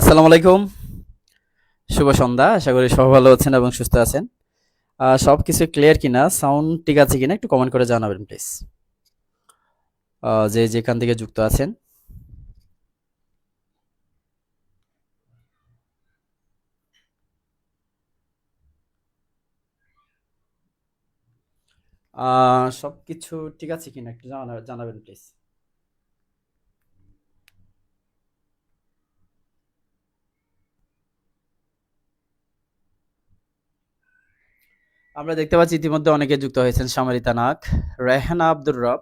আসসালামু আলাইকুম। শুভ সন্ধ্যা। আশা করি সবাই ভালো আছেন এবং সুস্থ আছেন। সবকিছু ক্লিয়ার কিনা, সাউন্ড ঠিক আছে কিনা একটু কমেন্ট করে জানাবেন প্লিজ। যে যেখান থেকে যুক্ত আছেন। সবকিছু ঠিক আছে কিনা একটু জানাবেন প্লিজ। আমরা দেখতে পাচ্ছি ইতিমধ্যে অনেকে যুক্ত হয়েছেন। সামারিতা নাক, রেহানা আব্দুর রব।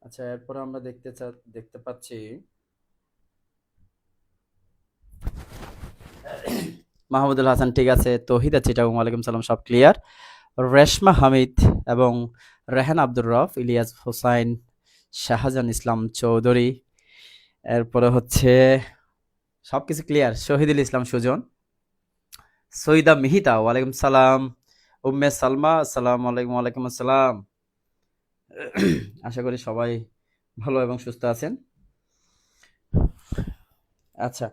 আচ্ছা, এরপরে আমরা দেখতে পাচ্ছি মাহমুদুল হাসান ঠিক আছে, তৌহিদ আছে, এটা ওয়ালাইকুম সালাম, সব ক্লিয়ার। রেশমা হামিদ এবং রেহান আব্দুর রফ, ইলিয়াস হোসাইন, শাহজাহান ইসলাম চৌধুরী, এরপরে হচ্ছে সবকিছু ক্লিয়ার। শহীদুল ইসলাম সুজন, সৈয়দা মিহিতা, ওয়ালাইকুম সালাম। উম্মে সালমা, আসসালামু আলাইকুম। ওয়ালাইকুম আসসালাম। আশা করি সবাই ভালো এবং সুস্থ আছেন। আচ্ছা,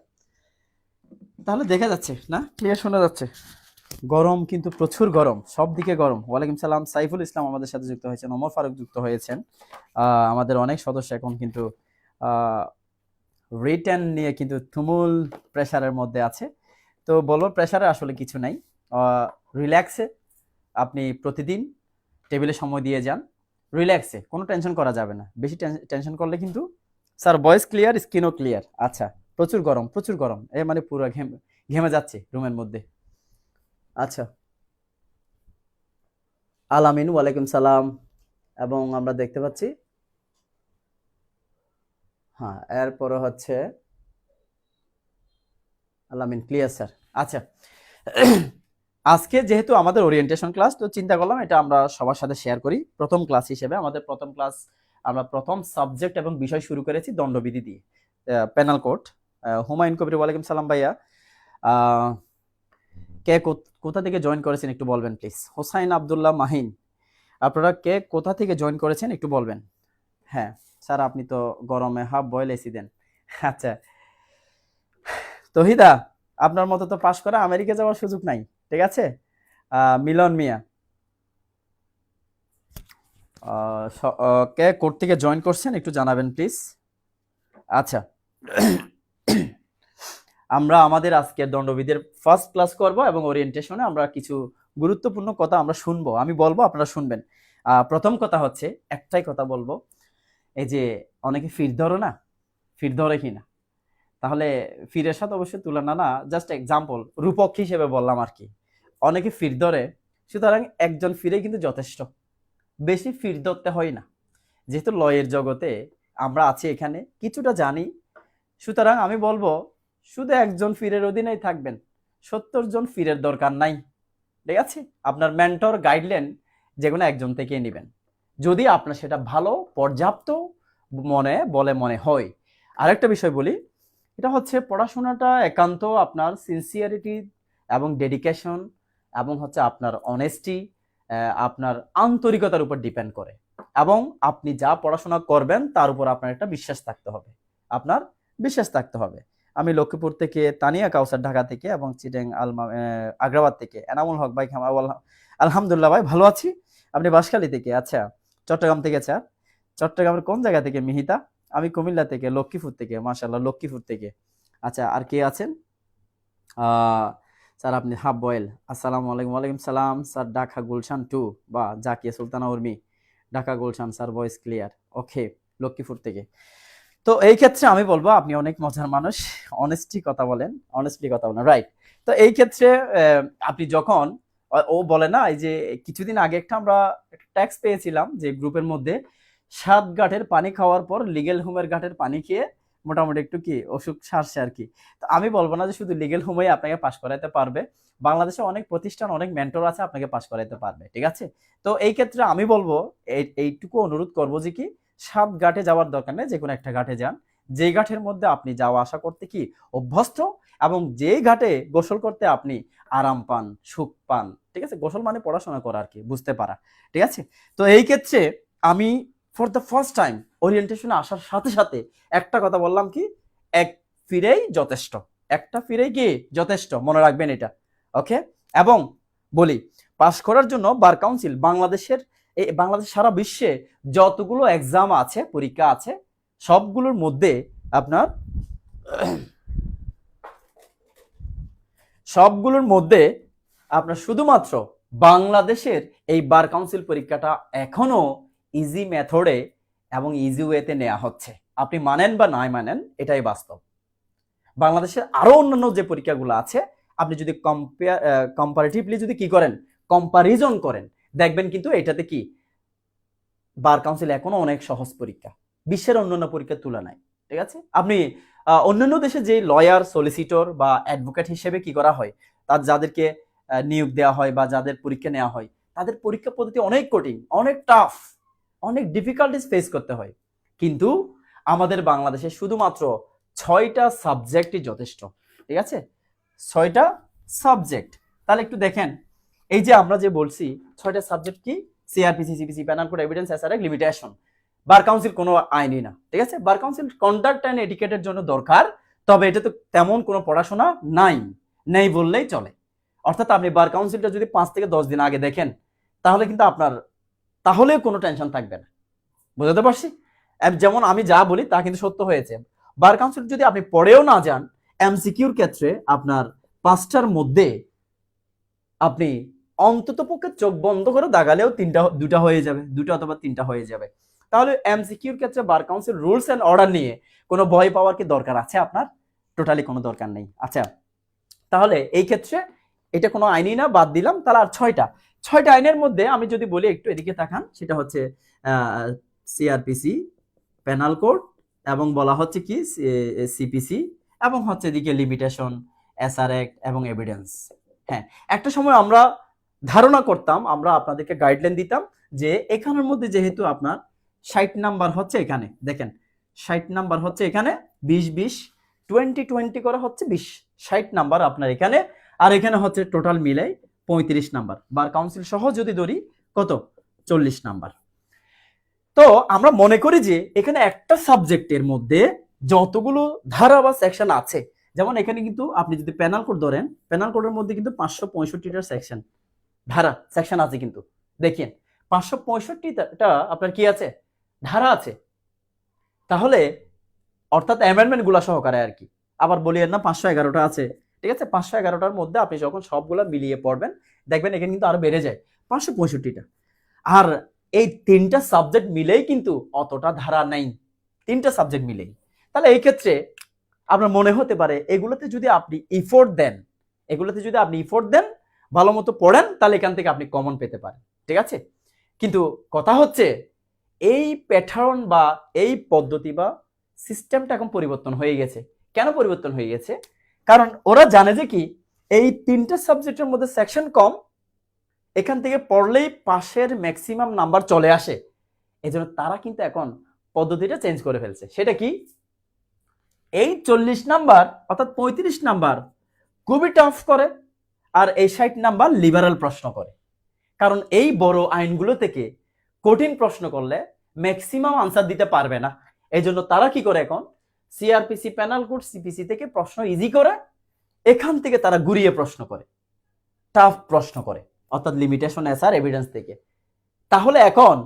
তাহলে দেখা যাচ্ছে না, ক্লিয়ার শোনা যাচ্ছে? গরম কিন্তু প্রচুর গরম, সব দিকে গরম। ওয়ালাইকুম সালাম। সাইফুল ইসলাম আমাদের সাথে যুক্ত হয়েছেন, ওমর ফারুক যুক্ত হয়েছেন। আমাদের অনেক সদস্য এখন কিন্তু রিটার্ন নিয়ে কিন্তু তুমুল প্রেসারের মধ্যে আছে। তো বলবো, প্রেসারে আসলে কিছু নাই। রিল্যাক্সে আপনি প্রতিদিন টেবিলে সময় দিয়ে যান। রিল্যাক্সে, কোনো টেনশন করা যাবে না। বেশি টেনশন করলে কিন্তু। স্যার ভয়েস ক্লিয়ার, স্ক্রিনও ক্লিয়ার। আচ্ছা, প্রচুর গরম, প্রচুর গরম, মানে পুরো ঘেমে যাচ্ছে রুমের মধ্যে। আচ্ছা, আলামিন, ওয়ালাইকুম সালাম। এবং আমরা দেখতে পাচ্ছি, হ্যাঁ, এরপরে হচ্ছে আলামিন ক্লিয়ার স্যার। আচ্ছা, আজকে যেহেতু আমাদের ওরিয়েন্টেশন ক্লাস, তো চিন্তা করলাম এটা আমরা সবার সাথে শেয়ার করি। প্রথম ক্লাস হিসেবে আমাদের প্রথম ক্লাস, আমরা প্রথম সাবজেক্ট এবং বিষয় শুরু করেছি দণ্ডবিধি দিয়ে, পেনাল কোড। হুমায়ুন কবির, ওয়ালাইকুম সালাম ভাইয়া। আহ, কে কোথা থেকে জয়েন করেছেন একটু বলবেন প্লিজ। হোসাইন আবদুল্লাহ মাহিন, আপনারা কে কোথা থেকে জয়েন করেছেন একটু বলবেন। হ্যাঁ স্যার, আপনি তো গরমে হাফ বয়েল এসি দেন। আচ্ছা, তহিদা, আপনার মতো তো পাশ করা আমেরিকা যাওয়ার সুযোগ নাই, ঠিক আছে। মিলন মিয়া, কে কোর্ট থেকে জয়েন করছেন একটু জানাবেন প্লিজ। আচ্ছা, আমরা আমাদের আজকের দণ্ডবিধের ফার্স্ট ক্লাস করব এবং ওরিয়েন্টেশনে আমরা কিছু গুরুত্বপূর্ণ কথা আমরা শুনবো। আমি বলবো, আপনারা শুনবেন। প্রথম কথা হচ্ছে, একটাই কথা বলবো, এই যে অনেকে ফির ধরো না, ফির ধরে কিনা, তাহলে ফিরের সাথে অবশ্যই তুলনা না, জাস্ট এক্সাম্পল, রূপক হিসেবে বললাম আর কি। অনেকে ফির ধরে, সুতরাং একজন ফিরে কিন্তু যথেষ্ট, বেশি ফির ধরতে হয় না। যেহেতু লয়ের জগতে আমরা আছি, এখানে কিছুটা জানি, সুতরাং আমি বলবো শুধু একজন ফিরের অধীনেই থাকবেন, 70 জন ফিরের দরকার নাই। ঠিক আছে, আপনার মেন্টর গাইডলাইন যেকোনো একজন থেকে নেবেন, যদি আপনার সেটা ভালো পর্যাপ্ত মনে হয়। আরেকটা বিষয় বলি, এটা হচ্ছে পড়াশোনাটা একান্ত আপনার সিনসিয়ারিটি এবং ডেডিকেশন এবং হচ্ছে আপনার অনেস্টি, আপনার আন্তরিকতার উপর ডিপেন্ড করে। এবং আপনি যা পড়াশোনা করবেন তার উপর আপনার একটা বিশ্বাস থাকতে হবে, আপনার বিশ্বাস থাকতে হবে। আমি লক্ষ্মীপুর থেকে তানিয়া কাউসার, ঢাকা থেকে, এবং চিটাং আগ্রাবাদ থেকে এনামুল হক ভাই। আলহামদুলিল্লাহ ভাই, ভালো আছি। আপনি বাঁশখালী থেকে? আচ্ছা, চট্টগ্রাম থেকে। আচ্ছা, চট্টগ্রামের কোন জায়গা থেকে মিহিতা? আমি কুমিল্লা থেকে, লক্ষ্মীপুর থেকে, মাশাআল্লাহ লক্ষ্মীপুর থেকে। আচ্ছা, আর কে আছেন? স্যার আপনি হাফ বয়েল, আসসালামু আলাইকুম। ওয়ালাইকুম সালাম স্যার, ঢাকা গুলশান 2 বা Zakia Sultana Urmi, Dhaka Gulshan sir, voice clear. Okay, Lakshmipur থেকে। তো এই ক্ষেত্রে আমি বলবো আপনি অনেক মজার মানুষ, অনেস্টলি কথা বলেন, রাইট। তো এই ক্ষেত্রে আপনি যখন ও বলে না, এই যে কিছুদিন আগে আমরা ট্যাক্স পেয়েছিলাম যে গ্রুপের মধ্যে 7 ঘাটের পানি খাওয়ার পর লিগেল হোমের ঘাটের পানি খেয়ে মোটামুটি একটু কি অসুখ সারছে আর কি। তো আমি বলবো না যে শুধু লিগেল হোমই আপনাকে পাস করাইতে পারবে, বাংলাদেশে অনেক প্রতিষ্ঠান, অনেক মেন্টর আছে আপনাকে পাস করাইতে পারবে, ঠিক আছে। তো এই ক্ষেত্রে আমি বলবো এইটুকু অনুরোধ করবো যে কি 7 ঘাটে যাওয়ার দরকার নেই, যে কোনো একটা ঘাটে যান, যে ঘাটের মধ্যে আপনি যাওয়া আসা করতে কি অভ্যস্ত, এবং যে ঘাটে গোসল করতে আপনি আরাম পান, সুখ পান, ঠিক আছে। গোসল মানে পড়াশোনা করা আর কি, বুঝতে পারা, ঠিক আছে। তো এই ক্ষেত্রে আমি ফর দ্য ফার্স্ট টাইম ওরিয়েন্টেশনে আসার সাথে সাথে একটা কথা বললাম কি, এক ফিরেই যথেষ্ট, একটা ফিরেই কি যথেষ্ট, মনে রাখবেন এটা, ওকে। এবং বলি, পাস করার জন্য বার কাউন্সিল বাংলাদেশ সারা বিশ্বে যতগুলো এক্সাম আছে, পরীক্ষা আছে, সবগুলোর মধ্যে আপনার শুধুমাত্র বাংলাদেশের এই বার কাউন্সিল পরীক্ষাটা এখনো ইজি মেথডে এবং ইজি ওয়েতে নেওয়া হচ্ছে। আপনি মানেন বা নাই মানেন, এটাই বাস্তব। বাংলাদেশের আরো অন্যান্য যে পরীক্ষাগুলো আছে, আপনি যদি কম্পারেটিভলি যদি কি করেন, কম্পারিজন করেন, দেখবেন কিন্তু এটাতে কি বার কাউন্সিল এখনো অনেক সহজ পরীক্ষা বিশ্বের অন্যান্য পরীক্ষার তুলনায়, ঠিক আছে। আপনি অন্যান্য দেশে যে লয়ার, সলিসিটর বা অ্যাডভোকেট হিসেবে কি করা হয়, যাদেরকে নিয়োগ দেওয়া হয় বা যাদের পরীক্ষা নেওয়া হয়, তাদের পরীক্ষা পদ্ধতি অনেক কঠিন, অনেক টাফ, অনেক ডিফিকাল্টিস ফেস করতে হয়। কিন্তু আমাদের বাংলাদেশে শুধুমাত্র 6টা সাবজেক্টই যথেষ্ট, ঠিক আছে, 6টা সাবজেক্ট। তাহলে একটু দেখেন, এই যে আমরা যে বলছি 6টা সাবজেক্ট কি, CrPC, CPC, penal code, evidence, এসআরএক, লিমিটেশন। বার কাউন্সিল কোনো আইনই না, ঠিক আছে। বার কাউন্সিল কন্ডাক্ট অ্যান্ড এটিকেটের জন্য দরকার, তবে এটা তো তেমন কোনো পড়াশোনা নেই বললেই চলে। অর্থাৎ আপনি বার কাউন্সিলটা যদি 5 থেকে 10 দিন আগে দেখেন, তাহলে কিন্তু আপনার তাহলে কোনো টেনশন থাকবে না, বুঝতে পারছি। যেমন আমি যা বলি তা কিন্তু সত্য হয়েছে। বার কাউন্সিল যদি আপনি পড়েও না যান, এমসিকিউর ক্ষেত্রে আপনার 5টার মধ্যে আপনি অন্তত পক্ষে চোখ বন্ধ করে দাগালেও 2টা হয়ে যাবে, 2টা অথবা 3টা হয়ে যাবে। তাহলে এমসিকিউর ক্ষেত্রে bar council rules and order নিয়ে কোনো ভয় পাওয়ার কি দরকার আছে আপনার? টোটালি কোনো দরকার নেই। আচ্ছা, তাহলে এই ক্ষেত্রে এটা কোনো আইনই না, বাদ দিলাম। তাহলে আর 6টা আইনের মধ্যে আমি যদি বলি, একটু এদিকে তাকান, সেটা হচ্ছে সিআরপিসি, পেনাল কোড, এবং বলা হচ্ছে কি সিপিসি, এবং হচ্ছে এদিকে লিমিটেশন, এসআর অ্যাক্ট এবং এভিডেন্স। হ্যাঁ, একটা সময় আমরা ধারণা করতাম, আমরা আপনাদেরকে গাইডলাইন দিতাম যে এখানের মধ্যে যেহেতু আপনার 60 নাম্বার হচ্ছে, এখানে দেখেন 60 নাম্বার হচ্ছে, এখানে 20-20 20-20 করে হচ্ছে 60 নাম্বার আপনার এখানে, আর এখানে হচ্ছে টোটাল মিলাই 35 নাম্বার, বার কাউন্সিল সহ যদি ধরি কত, 40 নাম্বার। তো আমরা মনে করি যে এখানে একটা সাবজেক্টের মধ্যে যতগুলো ধারা বা সেকশন আছে, যেমন এখানে কিন্তু আপনি যদি পেনাল কোড ধরেন, পেনাল কোডের মধ্যে কিন্তু 565টা ধারা সেকশন আছে, কিন্তু দেখেন 565টা আপনার কি আছে, ধারা আছে। তাহলে অর্থাৎ অ্যামেন্ডমেন্ট গুলা সহকারে আর কি। আবার বলিয়েন না 511টা আছে, ঠিক আছে। 511টার মধ্যে আপনি যখন সবগুলা মিলিয়ে পড়বেন, দেখবেন এখানে কিন্তু আরো বেড়ে যায় 565টা। আর এই 3টা সাবজেক্ট মিলেই কিন্তু অতটা ধারা নাই, 3টা সাবজেক্ট মিলেই। তাহলে এই ক্ষেত্রে আপনার মনে হতে পারে এগুলোতে যদি আপনি ইফোর্ট দেন, ভালো মতো পড়েন, তাহলে এখান থেকে আপনি কমন পেতে পারেন, ঠিক আছে। কিন্তু কথা হচ্ছে এই প্যাটার্ন বা এই পদ্ধতি বা সিস্টেমটা এখন পরিবর্তন হয়ে গেছে। কেন পরিবর্তন হয়ে গেছে? কারণ ওরা জানে যে কি এই 3টা সাবজেক্টের মধ্যে সেকশন কম, এখান থেকে পড়লেই পাশের ম্যাক্সিমাম নাম্বার চলে আসে। এজন্য তারা কিন্তু এখন পদ্ধতিটা চেঞ্জ করে ফেলছে। সেটা কি, এই 40 নাম্বার অর্থাৎ 35 নাম্বার খুবই টাফ করে, আর এই 60 নাম্বার লিবারাল প্রশ্ন করে। কারণ এই বড় আইনগুলো থেকে কঠিন প্রশ্ন করলে ম্যাক্সিমাম আনসার দিতে পারবে না। এই জন্য তারা কি করে, এখন সিআরপিসি, প্যানাল কোড, সিপিসি থেকে প্রশ্ন ইজি করে, এখান থেকে তারা ঘুরিয়ে প্রশ্ন করে, টাফ প্রশ্ন করে, অর্থাৎ লিমিটেশন, এসআর, এভিডেন্স থেকে। তাহলে এখন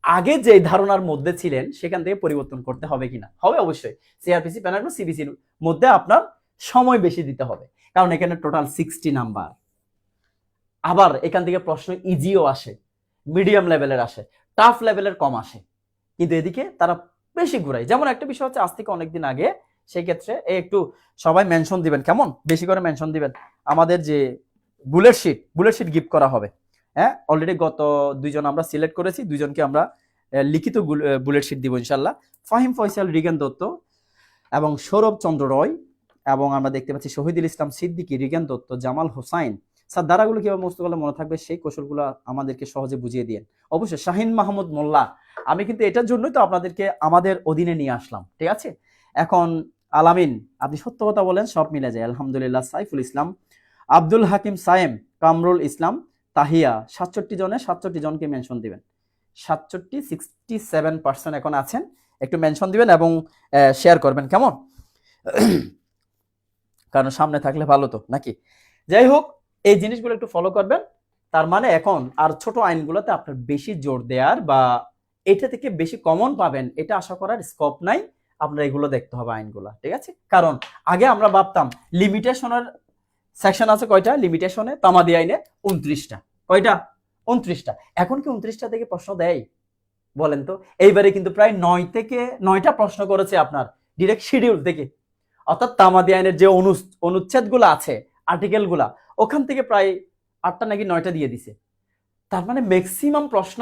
আগে যে ধারণার মধ্যে ছিলেন সেখান থেকে পরিবর্তন করতে হবে কিনা? হবে অবশ্যই। সিআরপিসি প্যানেল সিবিসির মধ্যে আপনার সময় বেশি দিতে হবে, কারণ এখানে টোটাল 60 নাম্বার। আবার এখান থেকে প্রশ্ন ইজিও আসে, মিডিয়াম লেভেলের আসে, টাফ লেভেলের কম আসে, কিন্তু এদিকে তারা বেশি ঘুরায়। যেমন একটা বিষয় হচ্ছে আজ থেকে অনেকদিন আগে, সেই ক্ষেত্রে একটু সবাই মেনশন দিবেন, কেমন? বেশি করে মেনশন দিবেন। আমাদের যে বুলেট শিট গিফট করা হবে। হ্যাঁ, অলরেডি গত 2জন আমরা সিলেক্ট করেছি, 2জনকে আমরা লিখিত বুলেট শিট দিব ইনশাল্লাহ। ফাহিম ফয়সাল, রিগান দত্ত এবং সৌরভ চন্দ্র রয়, এবং আমরা দেখতে পাচ্ছি শহীদুল ইসলাম সিদ্দিকী, রিগান দত্ত, জামাল হোসাইন। স্যার ধারাগুলো কিভাবে মুখস্থ করলে মনে থাকবে সেই কৌশলগুলো আমাদেরকে সহজে বুঝিয়ে দিন। অবশ্যই শাহিন মাহমুদ মোল্লা, আমি কিন্তু এটার জন্যই তো আপনাদেরকে আমাদের অধীনে নিয়ে আসলাম, ঠিক আছে? এখন আলামিন, আপনি সত্য কথা বলেন, সব মিলে যায় আলহামদুলিল্লাহ। সাইফুল ইসলাম, আব্দুল হাকিম সায়েম, কামরুল ইসলাম, তাহিয়া, 67 জনকে মেনশন দিবেন। 67 এখন আছেন, একটু মেনশন দিবেন এবং শেয়ার করবেন, কেমন? কারণ সামনে থাকলে ভালো তো, নাকি? যাই হোক, এই জিনিসগুলো একটু ফলো করবেন। তার মানে এখন আর ছোট আইনগুলোতে আপনার বেশি জোর দেওয়ার বা এটা থেকে বেশি কমন পাবেন এটা আশা করার স্কোপ নাই। আপনার এগুলো দেখতে হবে আইনগুলো, ঠিক আছে? কারণ আগে আমরা ভাবতাম লিমিটেশনের সেকশন আছে কয়টা লিমিটেশনে, তামাদি আইনে 29টা। কয়টা? 29টা। এখন কি 29টা থেকে প্রশ্ন দেয় বলেন তো? এইবারে কিন্তু প্রায় 9টা প্রশ্ন করেছে আপনার ডিরেক্ট শিডিউল থেকে, অর্থাৎ তামাদি আইনের যে অনুচ্ছেদগুলো আছে, আর্টিকেলগুলা, ওখান থেকে প্রায় 8টা নাকি 9টা দিয়ে দিছে। তার মানে ম্যাক্সিমাম প্রশ্ন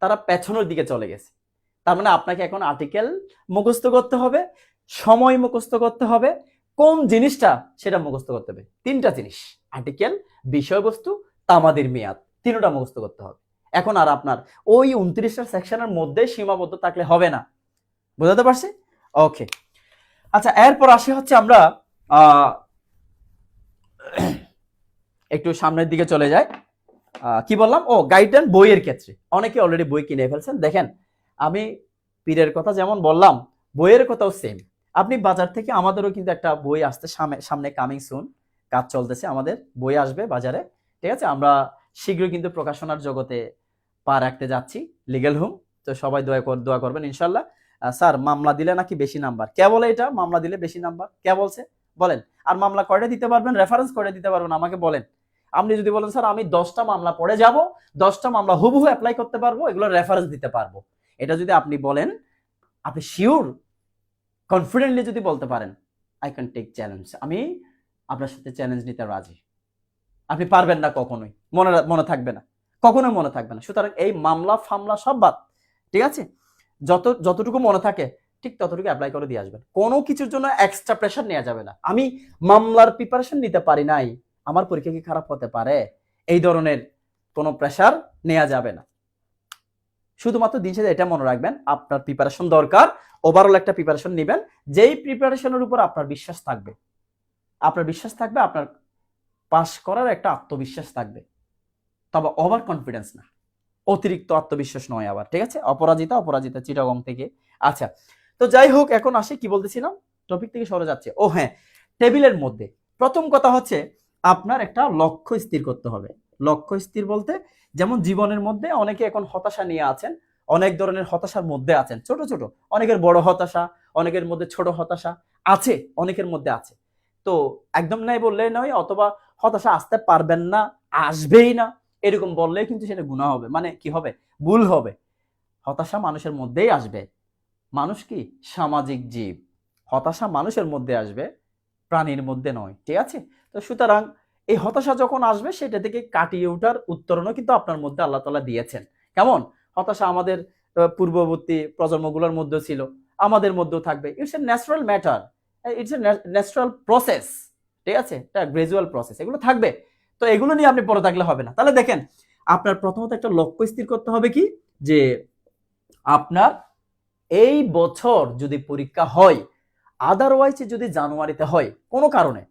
তারা পেছনের দিকে চলে গেছে। তার মানে আপনাকে এখন আর্টিকেল মুখস্থ করতে হবে, সময় মুখস্থ করতে হবে, কোন জিনিসটা সেটা মুখস্থ করতে হবে। 3টা জিনিস, আর্টিকেল, বিষয়বস্তু, তামাদির মেয়াদ, 3টা মুখস্থ করতে হবে। এখন আর আপনার ওই 29টা সেকশনের মধ্যে সীমাবদ্ধ থাকলে হবে না। বুঝাতে পারছি? ওকে, আচ্ছা, এরপর আসি হচ্ছে আমরা একটু সামনের দিকে চলে যাই। কি বললাম? ও, গাইডলাইন বইয়ের ক্ষেত্রে অনেকে অলরেডি বই কিনে ফেলছেন। দেখেন, আমি পীরের কথা যেমন বললাম, বইয়ের কথাও সেম। আপনি বাজার থেকে, আমাদেরও কিন্তু একটা বই আসতে সামনে কামিং সুন, কাজ চলতেছে, আমাদের বই আসবে বাজারে, ঠিক আছে? আমরা শীঘ্রই কিন্তু প্রকাশনার জগতে পা রাখতে যাচ্ছি, লিগ্যাল হোম। তো সবাই দোয়া করবেন ইনশাল্লাহ। স্যার, মামলা দিলে নাকি বেশি নাম্বার? কে বলে এটা মামলা দিলে বেশি নাম্বার? কে বলছে বলেন? আর মামলা কয়টা দিতে পারবেন, রেফারেন্স কয়টা দিতে পারবেন আমাকে বলেন। আপনি যদি বলেন স্যার আমি 10টা মামলা পড়ে যাব, 10টা মামলা হুবহু অ্যাপ্লাই করতে পারবো, এগুলো রেফারেন্স দিতে পারবো, এটা যদি আপনি বলেন, আপনি শিওর কনফিডেন্টলি যদি বলতে পারেন, আই ক্যান টেক চ্যালেঞ্জ, আমি আপনার সাথে চ্যালেঞ্জ নিতে রাজি। আপনি পারবেন না কখনোই, মনে থাকবে না, কখনোই মনে থাকবে না। সুতরাং এই মামলা ফামলা সব বাদ, ঠিক আছে? যতটুকু মনে থাকে ঠিক ততটুকু অ্যাপ্লাই করে দিয়ে আসবেন। কোনো কিছুর জন্য এক্সট্রা প্রেশার নেওয়া যাবে না। আমি মামলার প্রিপারেশন নিতে পারি নাই, আমার পরীক্ষা কি খারাপ হতে পারে, এই ধরনের কোনো প্রেশার নেওয়া যাবে না। শুধুমাত্র দিন শেষে এটা মনে রাখবেন, আপনার প্রিপারেশন দরকার, ওভারঅল একটা প্রিপারেশন নেবেন, যেই প্রিপারেশনের উপর আপনার বিশ্বাস থাকবে, আপনার পাস করার একটা আত্মবিশ্বাস থাকবে, তবে ওভার কনফিডেন্স না, অতিরিক্ত আত্মবিশ্বাস নয় আবার, ঠিক আছে? অপরাজিতা চিটাগং থেকে। আচ্ছা, তো যাই হোক, এখন আসি, কি বলতেছিলাম, টপিক থেকে সরে যাচ্ছে। ও হ্যাঁ, টেবিলের মধ্যে প্রথম কথা হচ্ছে আপনার একটা লক্ষ্য স্থির করতে হবে। লক্ষ্য স্থির বলতে, যেমন জীবনের মধ্যে অনেকে এখন হতাশা নিয়ে আছেন, অনেক ধরনের হতাশার মধ্যে আছেন, ছোট ছোট, অনেকের বড় হতাশা, অনেকের মধ্যে ছোট হতাশা আছে, অনেকের মধ্যে আছে। তো একদম নাই বললেই নয়, অথবা হতাশা আসতে পারবেন না, আসবেই না এরকম বললে কিন্তু সেটা গুনাহ হবে, মানে কি হবে, ভুল হবে। হতাশা মানুষের মধ্যেই আসবে, মানুষ কি সামাজিক জীব, হতাশা মানুষের মধ্যে আসবে, প্রাণীর মধ্যে নয়, ঠিক আছে? তো সুতরাং এই হতাশা যখন আসবে, সেটা থেকে কাটিয়ে ওঠার উত্তরণও কিন্তু আপনার মধ্যে আল্লাহ তাআলা দিয়েছেন। কেমন? হতাশা আমাদের পূর্ববর্তী প্রজন্মগুলোর মধ্যে ছিল, আমাদের মধ্যেও থাকবে। It's a natural matter, it's a natural process, ঠিক আছে? এটা গ্রাজুয়াল প্রসেস, এগুলো থাকবে। তো এগুলো নিয়ে আপনি পড়ে থাকলে হবে না। তাহলে দেখেন, আপনার প্রথমত একটা লক্ষ্য স্থির করতে হবে, কি যে আপনার এই বছর যদি পরীক্ষা হয়, আদারওয়াইজ যদি জানুয়ারিতে হয় কোনো কারণে,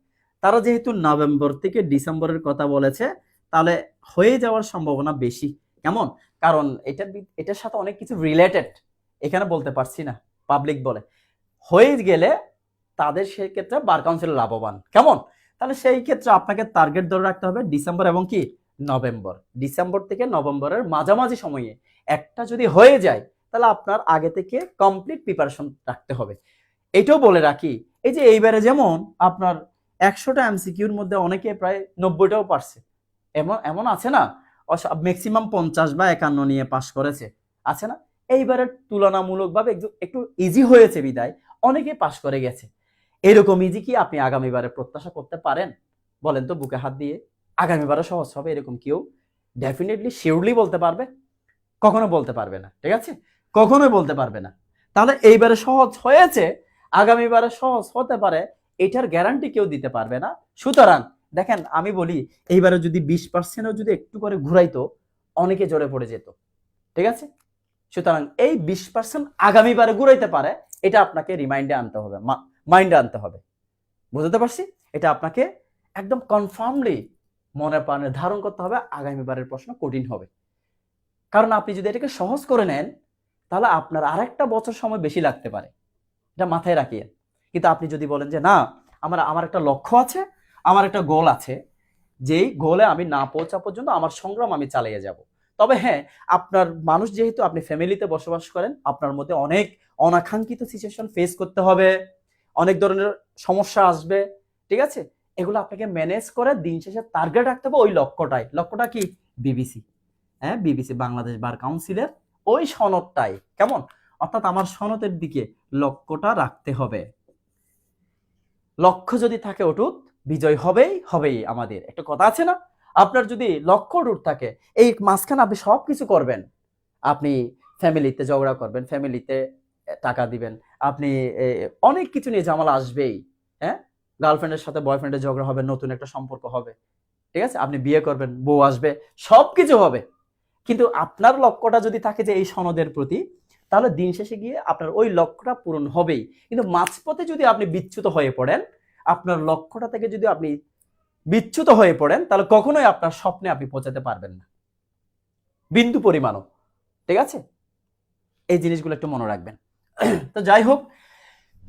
তারা যেহেতু নভেম্বর থেকে ডিসেম্বরের কথা বলেছে, তাহলে হয়ে যাওয়ার সম্ভাবনা বেশি। কেমন? কারণ এটার সাথে অনেক কিছু রিলেটেড, এখানে বলতে পারছি না, পাবলিক বলে। হয়ে গেলে তাদের সেই ক্ষেত্রে বার কাউন্সিল লাভবান। কেমন? তাহলে সেই ক্ষেত্রে আপনাকে টার্গেট ধরে রাখতে হবে ডিসেম্বর এবং কি নভেম্বর, ডিসেম্বর থেকে নভেম্বরের মাঝামাঝি সময়ে একটা যদি হয়ে যায় তাহলে আপনার আগে থেকে কমপ্লিট প্রিপারেশন রাখতে হবে। এটাও বলে রাখি, এই যে এইবারে যেমন আপনার 100টা এমসিকিউর মধ্যে অনেকে প্রায় 90টাও পারছে, এমন এমন আছে না, ম্যাক্সিমাম 50 বা 51 নিয়ে পাস করেছে, আছে না? এইবারের তুলনামূলকভাবে একটু ইজি হয়েছে বিদায় অনেকে পাস করে গেছে। এরকম ইজি কি আপনি আগামীবারে প্রত্যাশা করতে পারেন? বলেন তো বুকে হাত দিয়ে। আগামীবারে সহজ হবে এরকম কেউ ডেফিনেটলি শিওরলি বলতে পারবে? কখনো বলতে পারবে না, ঠিক আছে? কখনোই বলতে পারবে না। তাহলে এইবারে সহজ হয়েছে, আগামীবারে সহজ হতে পারে, এটার গ্যারান্টি কেউ দিতে পারবে না। সুতরাং দেখেন আমি বলি, এইবারে যদি 20%ও যদি একটু করে ঘুরাইতো অনেকে জোরে পড়ে যেত, ঠিক আছে? সুতরাং এই 20% আগামীবারে ঘুরাইতে পারে, এটা আপনাকে রিমাইন্ডে আনতে হবে, মাইন্ডে আনতে হবে। বুঝতে পারছি? এটা আপনাকে একদম কনফার্মলি মনে প্রাণে ধারণ করতে হবে, আগামীবারের প্রশ্ন কঠিন হবে। কারণ আপনি যদি এটাকে সহজ করে নেন তাহলে আপনার আরেকটা বছর সময় বেশি লাগতে পারে, এটা মাথায় রাখিয়ে। কিন্তু আপনি যদি বলেন যে না, আমার একটা লক্ষ্য আছে, আমার একটা গোল আছে, যেই গোলে আমি না পৌঁছা পর্যন্ত আমার সংগ্রাম আমি চালিয়ে যাব। তবে হ্যাঁ, আপনার মানুষ যেহেতু আপনি ফ্যামিলিতে বসবাস করেন, আপনার মধ্যে অনেক অনাকাঙ্ক্ষিত সিচুয়েশন ফেস করতে হবে, অনেক ধরনের সমস্যা আসবে, ঠিক আছে? এগুলো আপনাকে ম্যানেজ করে দিন শেষে টার্গেট রাখতে হবে ওই লক্ষ্যটাই। লক্ষ্যটা কি? বিবিসি, হ্যাঁ, বিবিসি বাংলাদেশ বার কাউন্সিলের ওই সনদটাই, কেমন? অর্থাৎ আমার সনদের দিকে লক্ষ্যটা রাখতে হবে। লক্ষ্য যদি থাকে অটুট, বিজয় হবেই হবেই। আমাদের একটা কথা আছে না, আপনার যদি লক্ষ্য অটুট থাকে, এই মাঝখানে আপনি সবকিছু করবেন। আপনি ফ্যামিলিতে ঝগড়া করবেন, ফ্যামিলিতে টাকা দিবেন, আপনি অনেক কিছু নিয়ে ঝামেলা আসবেই, হ্যাঁ, গার্লফ্রেন্ডের সাথে বয়ফ্রেন্ডের ঝগড়া হবে, নতুন একটা সম্পর্ক হবে, ঠিক আছে? আপনি বিয়ে করবেন, বউ আসবে, সবকিছু হবে। কিন্তু আপনার লক্ষ্যটা যদি থাকে যে এই সনদের প্রতি, তাহলে দিন শেষে গিয়ে আপনার ওই লক্ষ্যটা পূরণ হবেই। কিন্তু মাঝপথে যদি আপনি বিচ্যুত হয়ে পড়েন, আপনার লক্ষ্যটা থেকে যদি আপনি বিচ্যুত হয়ে পড়েন, তাহলে কখনোই আপনার স্বপ্নে আপনি পৌঁছাতে পারবেন না, বিন্দু পরিমাণও, ঠিক আছে? এই জিনিসগুলো একটু মনে রাখবেন। তো যাই হোক,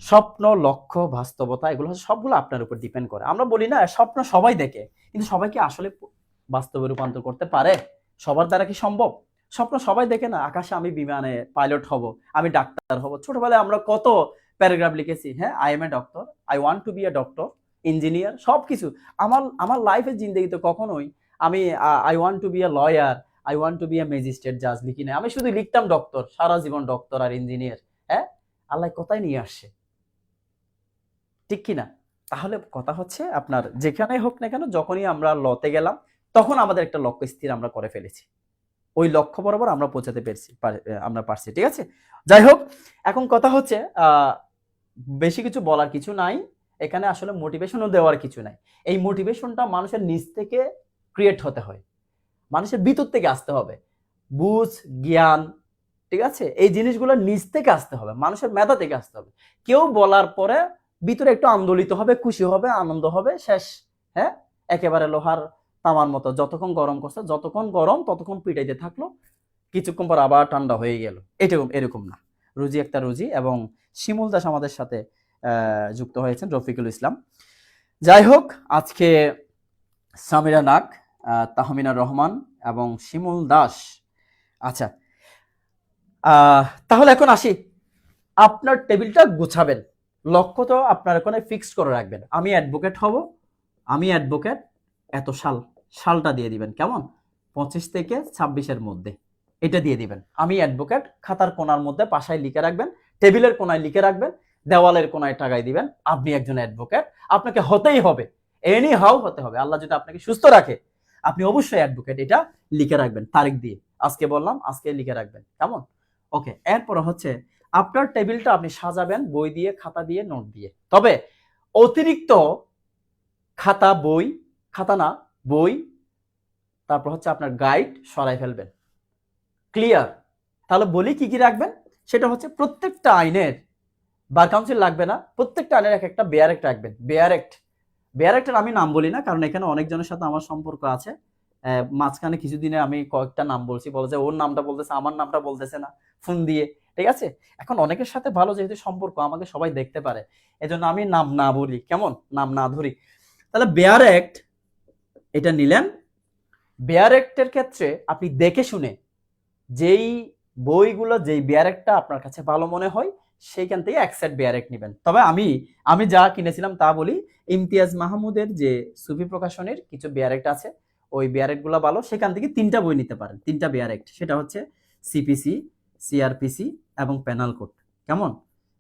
স্বপ্ন, লক্ষ্য, বাস্তবতা এগুলো সবগুলো আপনার উপর ডিপেন্ড করে। আমরা বলি না স্বপ্ন সবাই দেখে, কিন্তু সবাই কি আসলে বাস্তবে রূপান্তর করতে পারে? সবার দ্বারা কি সম্ভব? স্বপ্ন সবাই দেখে না, আকাশে আমি বিমানে পাইলট হব, আমি ডাক্তার হব। ছোটবেলায় আমরা কত প্যারাগ্রাফ লিখেছি, হ্যাঁ, I am a doctor, I want to be a doctor, engineer, সবকিছু। আমার লাইফের জিন্দগিতে কখনোই আমি I want to be a lawyer, I want to be a magistrate, জাজ লিখি না। আমি শুধু লিখতাম ডক্টর, সারা জীবন ডক্টর আর ইঞ্জিনিয়ার। হ্যাঁ, আল্লাহ কোথায় নিয়ে আসছে, ঠিক কিনা? তাহলে কথা হচ্ছে আপনার যেখানেই হোক না কেন, যখনই আমরা লতে গেলাম তখন আমাদের একটা লক্ষ্য স্থির আমরা করে ফেলেছি, ওই লক্ষ্য বরাবর আমরা পৌঁছাতে পেরেছি, আমরা পারছি, ঠিক আছে? যাই হোক, এখন কথা হচ্ছে বেশি কিছু বলার কিছু নাই এখানে, আসলে মোটিভেশনও দেওয়ার কিছু নাই। এই মোটিভেশনটা মানুষের নিজ থেকে ক্রিয়েট হতে হয়, মানুষের ভিতর থেকে আসতে হবে, বুঝ, জ্ঞান, ঠিক আছে? এই জিনিসগুলো নিজ থেকে আসতে হবে, মানুষের মেধা থেকে আসতে হবে। কেউ বলার পরে ভিতরে একটু আন্দোলিত হবে, খুশি হবে, আনন্দ হবে, শেষ। হ্যাঁ, একেবারে লোহার তামার মতো, যতক্ষণ গরম করছে, যতক্ষণ গরম ততক্ষণ পিটাইতে থাকলো, কিছুক্ষণ পর আবার ঠান্ডা হয়ে গেল। এরকম না। রুজি একটা রুজি এবং শিমুল দাস আমাদের সাথে যুক্ত হয়েছেন, রফিকুল ইসলাম। যাই হোক, আজকে সামিরা নাক, তাহমিনা রহমান এবং শিমুল দাস। আচ্ছা, তাহলে এখন আসি, আপনার টেবিলটা গুছাবেন, লক্ষ্য তো আপনার এখানে ফিক্সড করে রাখবেন। আমি অ্যাডভোকেট হব, আমি অ্যাডভোকেট, এত সালটা দিয়ে দিবেন, কেমন? 25 থেকে 26-এর মধ্যে এটা দিয়ে দিবেন। আমি অ্যাডভোকেট, খাতার কোনার মধ্যে পাশায় লিখে রাখবেন, টেবিলের কোনায় লিখে রাখবেন, দেওয়ালের কোনায় টাকায় দিবেন, আপনি একজন অ্যাডভোকেট, আপনাকে হতেই হবে, এনি হাউ হতে হবে। আল্লাহ যদি আপনাকে সুস্থ রাখে, আপনি অবশ্যই অ্যাডভোকেট, এটা লিখে রাখবেন তারিখ দিয়ে। আজকে বললাম, আজকে লিখে রাখবেন, কেমন? ওকে, এরপর হচ্ছে আপনার টেবিলটা আপনি সাজাবেন বই দিয়ে, খাতা দিয়ে, নোট দিয়ে। তবে অতিরিক্ত খাতা, বই, খাতা না, বই, তারপর হচ্ছে আপনার গাইড সরাই ফেলবেন, ক্লিয়ার? তাহলে বলি কি কি রাখবেন, সেটা হচ্ছে প্রত্যেকটা আইনের, বার কাউন্সিল লাগবে না, প্রত্যেকটা আইনের এক একটা বেয়ার অ্যাক্ট রাখবেন। বেয়ার অ্যাক্টের আমি নাম বলি না, কারণ এখানে অনেকজনের সাথে আমার সম্পর্ক আছে। মাঝখানে কিছুদিনে আমি কয়েকটা নাম বলছি, বলে যে ওর নামটা বলতেছে, আমার নামটা বলতেছে না ফোন দিয়ে, ঠিক আছে? এখন অনেকের সাথে ভালো যেহেতু সম্পর্ক, আমাকে সবাই দেখতে পারে, এজন্য আমি নাম না বলি, কেমন? নাম না ধরি। তাহলে বেয়ার অ্যাক্ট এটা নিলেন, বেয়ারেক্টের ক্ষেত্রে আপনি দেখে শুনে যেই বইগুলো, যেই বেয়ারেক্টটা আপনার কাছে ভালো মনে হয় সেইখান থেকে এক সেট বেয়ারেক্ট নেবেন। তবে আমি যা কিনেছিলাম তা বলি, ইমতিয়াজ মাহমুদের যে সুফি প্রকাশনের কিছু বেয়ারেক্ট আছে, ওই বেয়ারেক্টগুলো ভালো, সেখান থেকে 3টা বই নিতে পারেন, 3টা বেয়ারেক্ট। সেটা হচ্ছে সিপিসি, সিআরপিসি এবং পেনাল কোড। কেমন?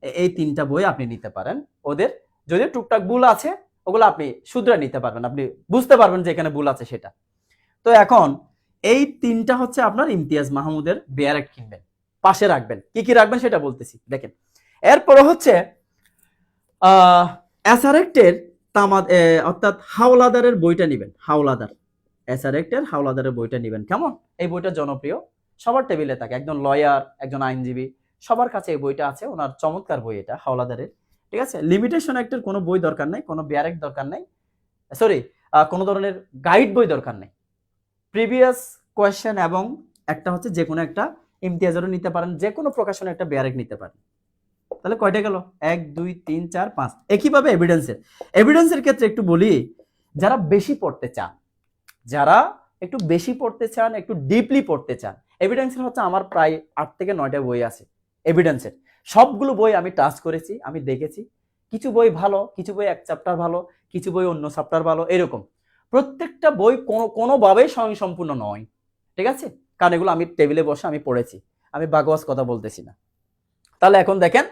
এই 3টা বই আপনি নিতে পারেন। ওদের যদি টুকটাক ভুল আছে ওগুলো আপনি শুধরে নিতে পারবেন, আপনি বুঝতে পারবেন যে এখানে ভুল আছে সেটা। তো এখন এই 3টা হচ্ছে আপনার ইমতিয়াজ মাহমুদের বেয়ারেক্ট কিনবেন, পাশে রাখবেন। কি কি রাখবেন সেটা বলতেছি, দেখেন। এরপরে হচ্ছে এসআরেক্টের অর্থাৎ হাওলাদারের বইটা নেবেন। হাওলাদার, এসআরেক্টের হাওলাদারের বইটা নেবেন। কেমন? এই বইটা জনপ্রিয়, সবার টেবিলে থাকে, একজন লয়ার, একজন আইনজীবী, সবার কাছে এই বইটা আছে। ওনার চমৎকার বই এটা, হাওলাদারের। ঠিক আছে? লিমিটেশন অ্যাক্টের কোনো বই দরকার নাই, কোনো বেয়ারেক্ট দরকার নাই, সরি, কোনো ধরনের গাইড বই দরকার নেই। প্রিভিয়াস কোয়েশ্চেন এবং একটা হচ্ছে যে কোনো একটা ইমতিয়াজেরও নিতে পারেন, যে কোনো প্রকাশনে একটা বেয়ারেক্ট নিতে পারেন। তাহলে কয়টা গেল? 1 2 3 4 5। একইভাবে এভিডেন্সের ক্ষেত্রে একটু বলি, যারা বেশি পড়তে চান, যারা একটু বেশি পড়তে চান, একটু ডিপলি পড়তে চান, এভিডেন্সের হচ্ছে আমার প্রায় 8 থেকে 9টা বই আছে এভিডেন্সের। সবগুলো বই আমি টাচ করেছি, আমি দেখেছি। কিছু বই ভালো, কিছু বই এক চ্যাপ্টার ভালো, কিছু বই অন্য চ্যাপ্টার ভালো, এরকম। প্রত্যেকটা বই কোনোভাবেই স্বয়ংসম্পূর্ণ নয়। ঠিক আছে? কারণ এগুলো আমি টেবিলে বসে আমি পড়েছি, আমি বাগওয়াজ কথা বলতেছি না। তাহলে এখন দেখেন,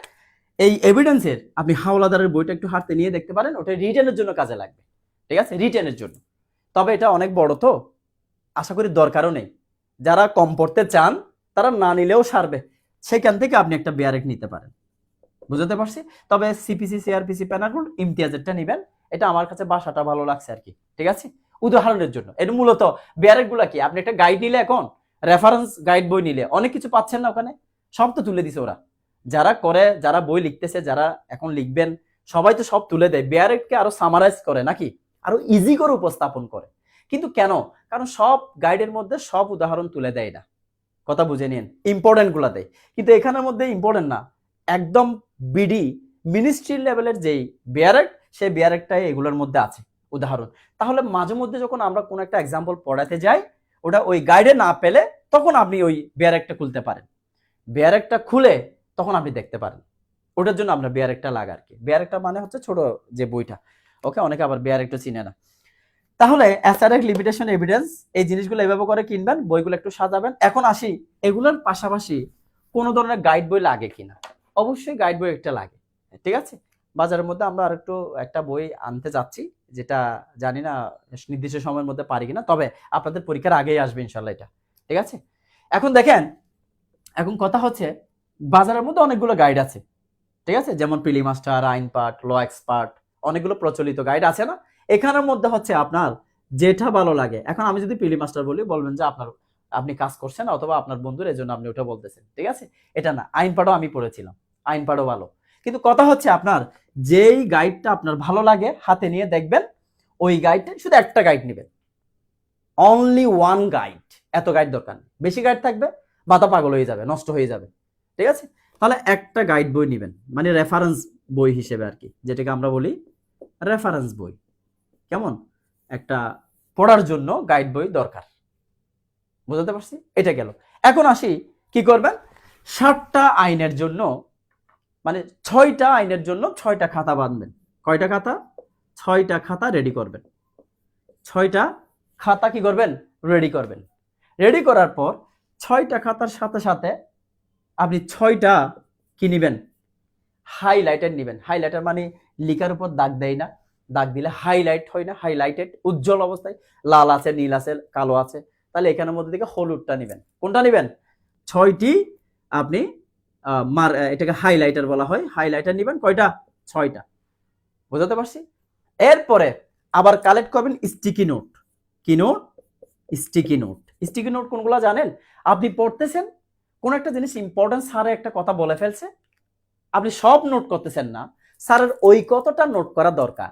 এই এভিডেন্সের আপনি হাওলাদারের বইটা একটু হাতে নিয়ে দেখতে পারেন, ওটা রিটেনের জন্য কাজে লাগবে। ঠিক আছে? রিটেনের জন্য। তবে এটা অনেক বড়, তো আশা করি দরকারও নেই। যারা কম পড়তে চান তারা না নিলেও সারবে, সেখান থেকে আপনি একটা বেয়ারেক্ট নিতে পারেন। বুঝতে পারছি? তবে সিপিসি, সিআরপিসি, প্যানারুল, ইমতিয়াজেরটা নেবেন। এটা আমার কাছে বাসাটা ভালো লাগছে আর কি। ঠিক আছে? উদাহরণের জন্য। এটা মূলত বেয়ারেক্ট গুলা কি, আপনি একটা গাইড নিলে, এখন রেফারেন্স গাইড বই নিলে অনেক কিছু পাচ্ছেন না ওখানে, সব তো তুলে দিছে ওরা। যারা করে, যারা বই লিখতেছে, যারা এখন লিখবেন, সবাই তো সব তুলে দেয়। বেয়ারেক্টকে আরো সামারাইজ করে নাকি, আরো ইজি করে উপস্থাপন করে। কিন্তু কেন? কারণ সব গাইডের মধ্যে সব উদাহরণ তুলে দেয় না। কথা বুঝে নিন, ইম্পর্টেন্ট গুলা দেয়। কিন্তু এখানের মধ্যে ইম্পর্টেন্ট না, একদম বিডি মিনিস্ট্রি লেভেলের যেই বেয়ারেক্ট, সেই বেয়ারেক্টটাই এগুলোর মধ্যে আছে উদাহরণ। তাহলে মাঝে মধ্যে যখন আমরা কোনো একটা এক্সাম্পল পড়াতে যাই, ওটা ওই গাইডে না পেলে তখন আপনি ওই বেয়ারেক্টটা খুলতে পারেন। বেয়ারেক্টটা খুলে তখন আপনি দেখতে পারেন। ওটার জন্য আপনার বেয়ারেক্টটা লাগা আর কি। বেয়ারেক্টটা মানে হচ্ছে ছোট যে বইটা। ওকে, অনেকে আবার বেয়ারেক্টটা চিনে না। তাহলে এসআরএক্ট, লিমিটেশন, এভিডেন্স, এই জিনিসগুলো এভাবে করে কিনবেন, বইগুলো একটু সাজাবেন। এখন আসি, এগুলোর পাশাপাশি কোন ধরনের গাইড বই লাগে কিনা। অবশ্যই গাইড বই একটা লাগে। ঠিক আছে? বাজারের মধ্যে আমরা আরেকটু একটা বই আনতে যাচ্ছি, যেটা জানি না নির্দিষ্ট সময়ের মধ্যে পারি কিনা, তবে আপনাদের পরীক্ষার আগেই আসবে ইনশাল্লাহ এটা। ঠিক আছে? এখন দেখেন, এখন কথা হচ্ছে, বাজারের মধ্যে অনেকগুলো গাইড আছে। ঠিক আছে? যেমন প্রিলি মাস্টার, আইন পাঠ, ল এক্সপার্ট, অনেকগুলো প্রচলিত গাইড আছে না? এখানের মধ্যে হচ্ছে আপনার যেটা ভালো লাগে। এখন আমি যদি প্রিলি মাস্টার বলি, বলবেন যে আপনি কাজ করছেন, অথবা আপনার বন্ধুর, এজন্য আপনি ওটা বলতেছেন। ঠিক আছে? এটা না, আইন পাঠও আমি পড়েছিলাম, আইন পাঠও ভালো। কিন্তু কথা হচ্ছে, আপনার যেই গাইডটা আপনার ভালো লাগে হাতে নিয়ে দেখবেন, ওই গাইডটা, শুধু একটা গাইড নেবেন, অনলি ওয়ান গাইড। এত গাইড দরকার নেই। বেশি গাইড থাকবে মাথা পাগল হয়ে যাবে, নষ্ট হয়ে যাবে। ঠিক আছে? তাহলে একটা গাইড বই নেবেন, মানে রেফারেন্স বই হিসেবে আর কি, যেটাকে আমরা বলি রেফারেন্স বই। কেমন? একটা পড়ার জন্য গাইড বই দরকার। বুঝতে পারছি? এটা গেল। এখন আসি, কি করবেন? 7টা আইনের জন্য, মানে 6টা আইনের জন্য 6টা খাতা বাঁধবেন। কয়টা খাতা? 6টা খাতা রেডি করবেন। 6টা খাতা কি করবেন? রেডি করবেন। রেডি করার পর 6টা খাতার সাথে সাথে আপনি 6টা কি নিবেন? হাইলাইটার নিবেন। হাইলাইটার মানে লিখার উপর দাগ দেয় না, দাগ দিলে হাইলাইট হয় না, হাইলাইটেড, উজ্জ্বল অবস্থায়, লাল আছে, নীল আছে, কালো আছে। তাহলে এখানের মধ্যে থেকে হলুদটা নিবেন। কোনটা নিবেন? 6টি আপনি এটাকে হাইলাইটার বলা হয়। হাইলাইটার নিবেন কয়টা? 6টা। বুঝতে পারছি? এরপরে আবার কালেক্ট করবেন স্টিকি নোট। কি note? Sticky note. Sticky note কোনগুলো জানেন? আপনি পড়তেছেন, কোন একটা জিনিস ইম্পর্টেন্ট, স্যারে একটা কথা বলে ফেলছে, আপনি সব নোট করতেছেন না, স্যারের ওই কতটা নোট করা দরকার।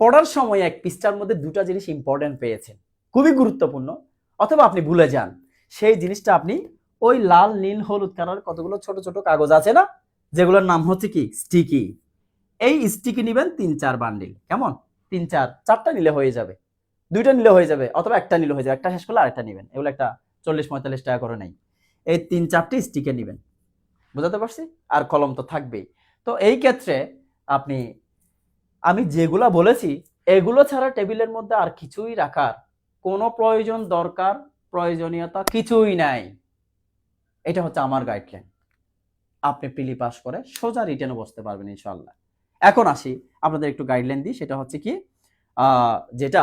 পড়ার সময় এক পৃষ্ঠার মধ্যে 2টা জিনিস ইম্পর্টেন্ট পেয়েছেন, খুবই গুরুত্বপূর্ণ, অথবা আপনি ভুলে যান, সেই জিনিসটা আপনি ওই লাল, নীল, হলুদ কালার কতগুলো ছোট ছোট কাগজ আছে না, যেগুলোর নাম হচ্ছে কি? স্টিকি। এই স্টিকি নিবেন 3-4 বান্ডিল। কেমন? 3-4, 4টা নিলে হয়ে যাবে। দুইটা নিলে হয়ে যাবে, অথবা একটা নিলে হয়ে যাবে, একটা শেষ করলে আরেকটা নেবেন। এগুলো একটা 40-45 টাকা করে নেই। এই 3-4টি স্টিকার নেবেন, বুঝাতে পারছি? আর কলম তো থাকবেই। তো এই ক্ষেত্রে আপনি, আমি যেগুলা বলেছি এগুলো ছাড়া টেবিলের মধ্যে আর কিছুই রাখার কোনো প্রয়োজন, দরকার, প্রয়োজনীয়তা কিছুই নাই। এটা হচ্ছে আমার গাইডলাইন। আপনি প্রিলি পাস করে সোজা রিটেনে বসতে পারবেন ইনশাআল্লাহ। এখন আসি, আপনাদের একটু গাইডলাইন দিই, সেটা হচ্ছে কি, যেটা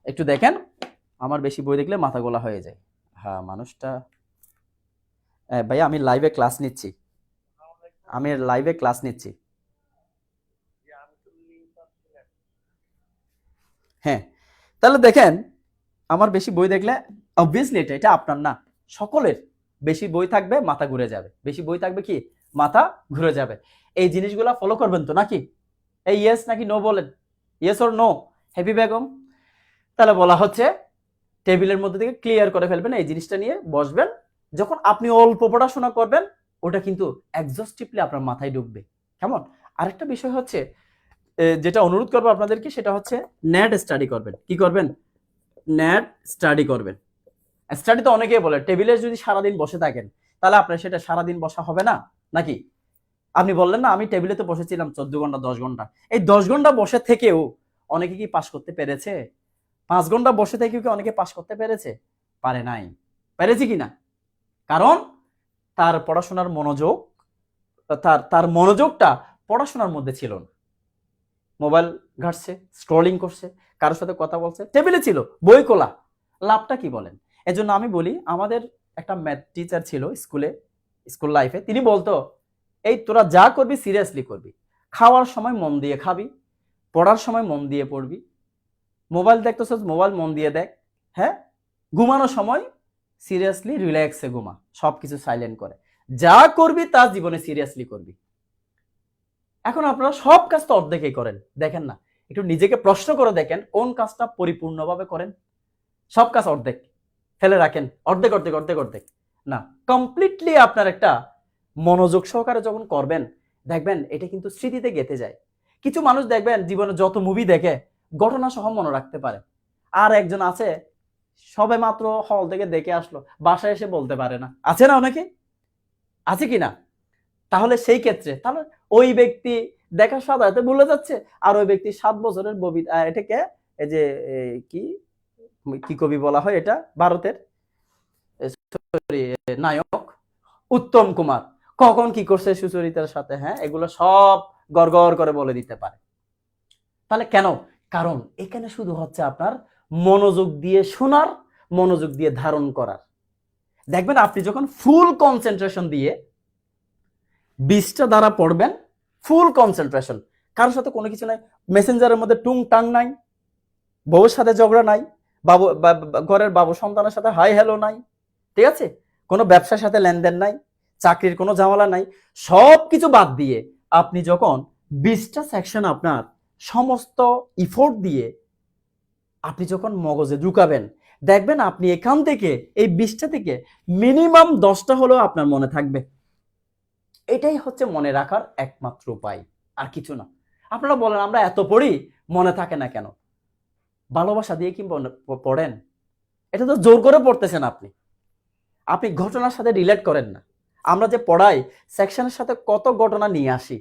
একটু দেখেন, আমার বেশি বই দেখলে মাথা গোলা হয়ে যায়। হ্যাঁ মানুষটা, ভাইয়া আমি লাইভে ক্লাস নিচ্ছি, আমি লাইভে ক্লাস নিচ্ছি। হ্যাঁ, তাহলে দেখেন, আমার বেশি বই দেখলে অবভিয়াসলি এটা আপনার না, সকলের বেশি বই থাকবে, মাথা ঘুরে যাবে। বেশি বই থাকবে কি, মাথা ঘুরে যাবে। এই জিনিসগুলা ফলো করবেন তো নাকি? এই ইয়েস নাকি নো বলেন, yes or no happy Begum? তাহলে বলা হচ্ছে টেবিলের মধ্যে থেকে ক্লিয়ার করে ফেলবেন, এই জিনিসটা নিয়ে বসবেন। যখন আপনি অল্প পড়াশোনা করবেন, ওটা কিন্তু এক্সস্টিভলি আপনার মাথায় ঢুকবে। কেমন? আরেকটা বিষয় হচ্ছে, যেটা অনুরোধ করবো আপনাদেরকে, সেটা হচ্ছে নেট স্টাডি করবেন। কি করবেন? নেট স্টাডি করবেন। স্টাডি তো অনেকেই বলে, টেবিলে যদি সারাদিন বসে থাকেন তাহলে আপনার সেটা সারাদিন বসা হবে না নাকি? আপনি বললেন না আমি টেবিলে তো বসেছিলাম 14 ঘন্টা 10 ঘন্টা, এই 10 ঘন্টা বসে থেকেও অনেকে কি পাস করতে পেরেছে? 5 ঘন্টা বসে থেকেও কি অনেকে পাস করতে পেরেছে? পারে নাই। পেরেছে কিনা? কারণ তার পড়াশোনার মনোযোগ, তার মনোযোগটা পড়াশোনার মধ্যে ছিল না। মোবাইল ঘাটছে, স্ক্রলিং করছে, কারোর সাথে কথা বলছে, টেবিলে ছিল বই খোলা। লাভটা কি বলেন? এজন্য আমি বলি, আমাদের একটা ম্যাথ টিচার ছিল স্কুলে, স্কুল লাইফে, তিনি বলতো, এই তোরা যা করবি সিরিয়াসলি করবি, খাওয়ার সময় মন দিয়ে খাবি, পড়ার সময় মন দিয়ে পড়বি, মোবাইল দেখতেছস মোবাইল মন দিয়ে দেখ, হ্যাঁ, ঘুমানোর সময় সিরিয়াসলি রিল্যাক্সে ঘুমা, সবকিছু সাইলেন্ট করে, যা করবি তা জীবনে সিরিয়াসলি করবি। এখন আপনারা সব কাজ তো অর্ধেকই করেন, দেখেন না, একটু নিজেকে প্রশ্ন করে দেখেন কোন কাজটা পরিপূর্ণভাবে করেন। সব কাজ অর্ধেক ফেলে রাখেন, অর্ধেক অর্ধেক অর্ধেক অর্ধেক না, কমপ্লিটলি আপনার একটা মনোযোগ সহকারে যখন করবেন, দেখবেন এটা কিন্তু স্মৃতিতে গেঁথে যায়। কিছু মানুষ দেখবেন জীবনে যত মুভি দেখে ঘটনা সহ মনে রাখতে পারে, আর একজন আছে সবে মাত্র হল থেকে দেখে আসলো, বাসায় এসে বলতে পারে না। আছে না অনেকে? আছে কি না? তাহলে সেই ক্ষেত্রে তাহলে ওই ব্যক্তি দেখার স্বাদ হয়তো ভুলে যাচ্ছে, আর ওই ব্যক্তি 7 বছরের এটাকে, এই যে কি কি কবি বলা হয় এটা, ভারতের নায়ক উত্তম কুমার, কখন কি করছে সুচরিতার সাথে, হ্যাঁ, এগুলো সব গড়গড় করে বলে দিতে পারে। তাহলে কেন? কারণ এখানে শুধু হচ্ছে আপনার মনোযোগ দিয়ে শোনার, মনোযোগ দিয়ে ধারণ করার। দেখবেন আপনি যখন ফুল কনসেন্ট্রেশন দিয়ে 20টা দ্বারা পড়বেন, ফুল কনসেন্ট্রেশন, কারোর সাথে কোনো কিছু নাই, মেসেঞ্জারের মধ্যে টুং টাং নাই, বউর সাথে ঝগড়া নাই, বাবু ঘরের বাবু সন্তানের সাথে হাই হ্যালো নাই, ঠিক আছে, কোনো ব্যবসার সাথে লেনদেন নাই, চাকরির কোনো ঝামেলা নাই, সব কিছু বাদ দিয়ে আপনি যখন 20টা সেকশন আপনার সমস্ত ইফোর্ট দিয়ে আপনি যখন মগজে ঢুকাবেন, দেখবেন আপনি এখান থেকে এই 20টা থেকে মিনিমাম 10টা হলেও আপনার মনে থাকবে। এটাই হচ্ছে মনে রাখার একমাত্র উপায়, আর কিছু না। আপনারা বলেন আমরা এত পড়ি মনে থাকে না কেন? ভালোবাসা দিয়ে কি পড়েন? এটা তো জোর করে পড়তেছেন আপনি, আপনি ঘটনার সাথে রিলেট করেন না। আমরা যে পড়াই সেকশনের সাথে কত ঘটনা নিয়ে আসি,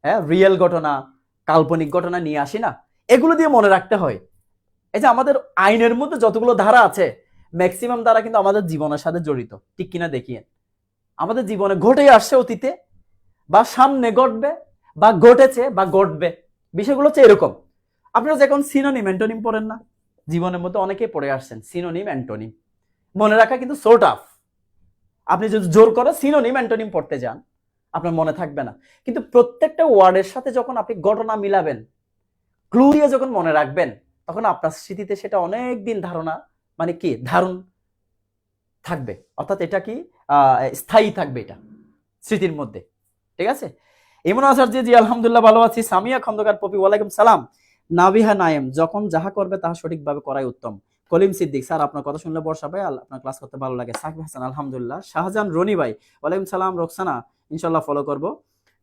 হ্যাঁ, রিয়েল ঘটনা, কাল্পনিক ঘটনা নিয়ে আসি না, এগুলো দিয়ে মনে রাখতে হয়। এই যে আমাদের আইনের মধ্যে যতগুলো ধারা আছে, ম্যাক্সিমাম ধারা কিন্তু আমাদের জীবনের সাথে জড়িত, ঠিক কিনা দেখিয়ে। আমাদের জীবনে ঘটে আসছে অতীতে, বা সামনে ঘটবে, বা ঘটেছে, বা ঘটবে, বিষয়গুলো হচ্ছে এরকম। আপনারা যখন সিনোনিম অ্যান্টোনিম পড়েন না, জীবনের মধ্যে অনেকেই পড়ে আসছেন সিনোনিম অ্যান্টোনিম, মনে রাখা কিন্তু সো টাফ। আপনি যদি জোর করে সিনোনিম অ্যান্টোনিম পড়তে যান, আপনার মনে থাকবে না। কিন্তু প্রত্যেকটা ওয়ার্ডের সাথে যখন আপনি ঘটনা মিলাবেন, ক্লু দিয়ে যখন মনে রাখবেন, তখন আপনার স্মৃতিতে সেটা অনেক দিন ধারণা, মানে কি ধারণ থাকবে, অর্থাৎ এটা কি স্থায়ী থাকবে এটা স্মৃতির মধ্যে, ঠিক আছে। ইমন আসার জি আলহামদুলিল্লাহ ভালো আছি। সামিয়া খন্দকার পপি ওয়ালাইকুম সালাম। নাবিহা নায়েম, যখন যাহা করবে তাহা সঠিকভাবে করাই উত্তম। কলিম সিদ্দিক, স্যার আপনার কথা শুনলে বর্ষা ভাই আপনার ক্লাস করতে ভালো লাগে। সাকিব হাসান আলহামদুলিল্লাহ। শাহজাহান রনি ভাই ওয়ালাইকুম সালাম। রোকসানা ইনশাল্লাহ ফলো করব,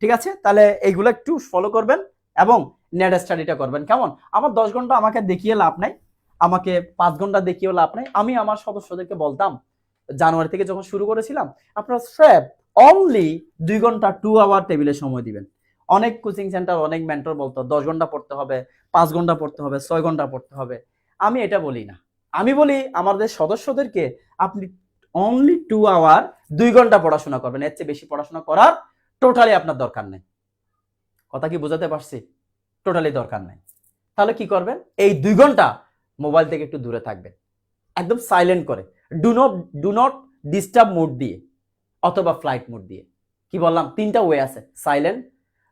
ঠিক আছে। তাহলে এইগুলো একটু ফলো করবেন এবং নেট স্টাডিটা করবেন। কেমন? আমার 10 ঘন্টা আমাকে দেখিয়ে লাভ নাই, আমাকে 5 ঘন্টা দেখিয়েও লাভ নাই। আমি আমার সদস্যদেরকে বলতাম জানুয়ারি থেকে যখন শুরু করেছিলাম, আপনারা স্রেফ অনলি 2 ঘন্টা 2 আওয়ার টেবিলে সময় দিবেন। অনেক কোচিং সেন্টার, অনেক মেন্টর বলতো 10 ঘন্টা পড়তে হবে, 5 ঘন্টা পড়তে হবে, 6 ঘন্টা পড়তে হবে। আমি এটা বলি না। আমি বলি আমাদের সদস্যদেরকে আপনি অনলি 2 আওয়ার 2 ঘন্টা পড়াশোনা করবেন, এর চেয়ে বেশি পড়াশোনা করার টোটালি আপনার দরকার নেই। কথা কি বোঝাতে পারছি? টোটালি দরকার নাই। তাহলে কি করবেন? এই 2 ঘন্টা মোবাইল থেকে একটু দূরে থাকবেন, একদম সাইলেন্ট করে, ডু নট ডিস্টার্ব মোড দিয়ে অথবা ফ্লাইট মোড দিয়ে। কি বললাম? 3টা ওয়ে আছে, silent,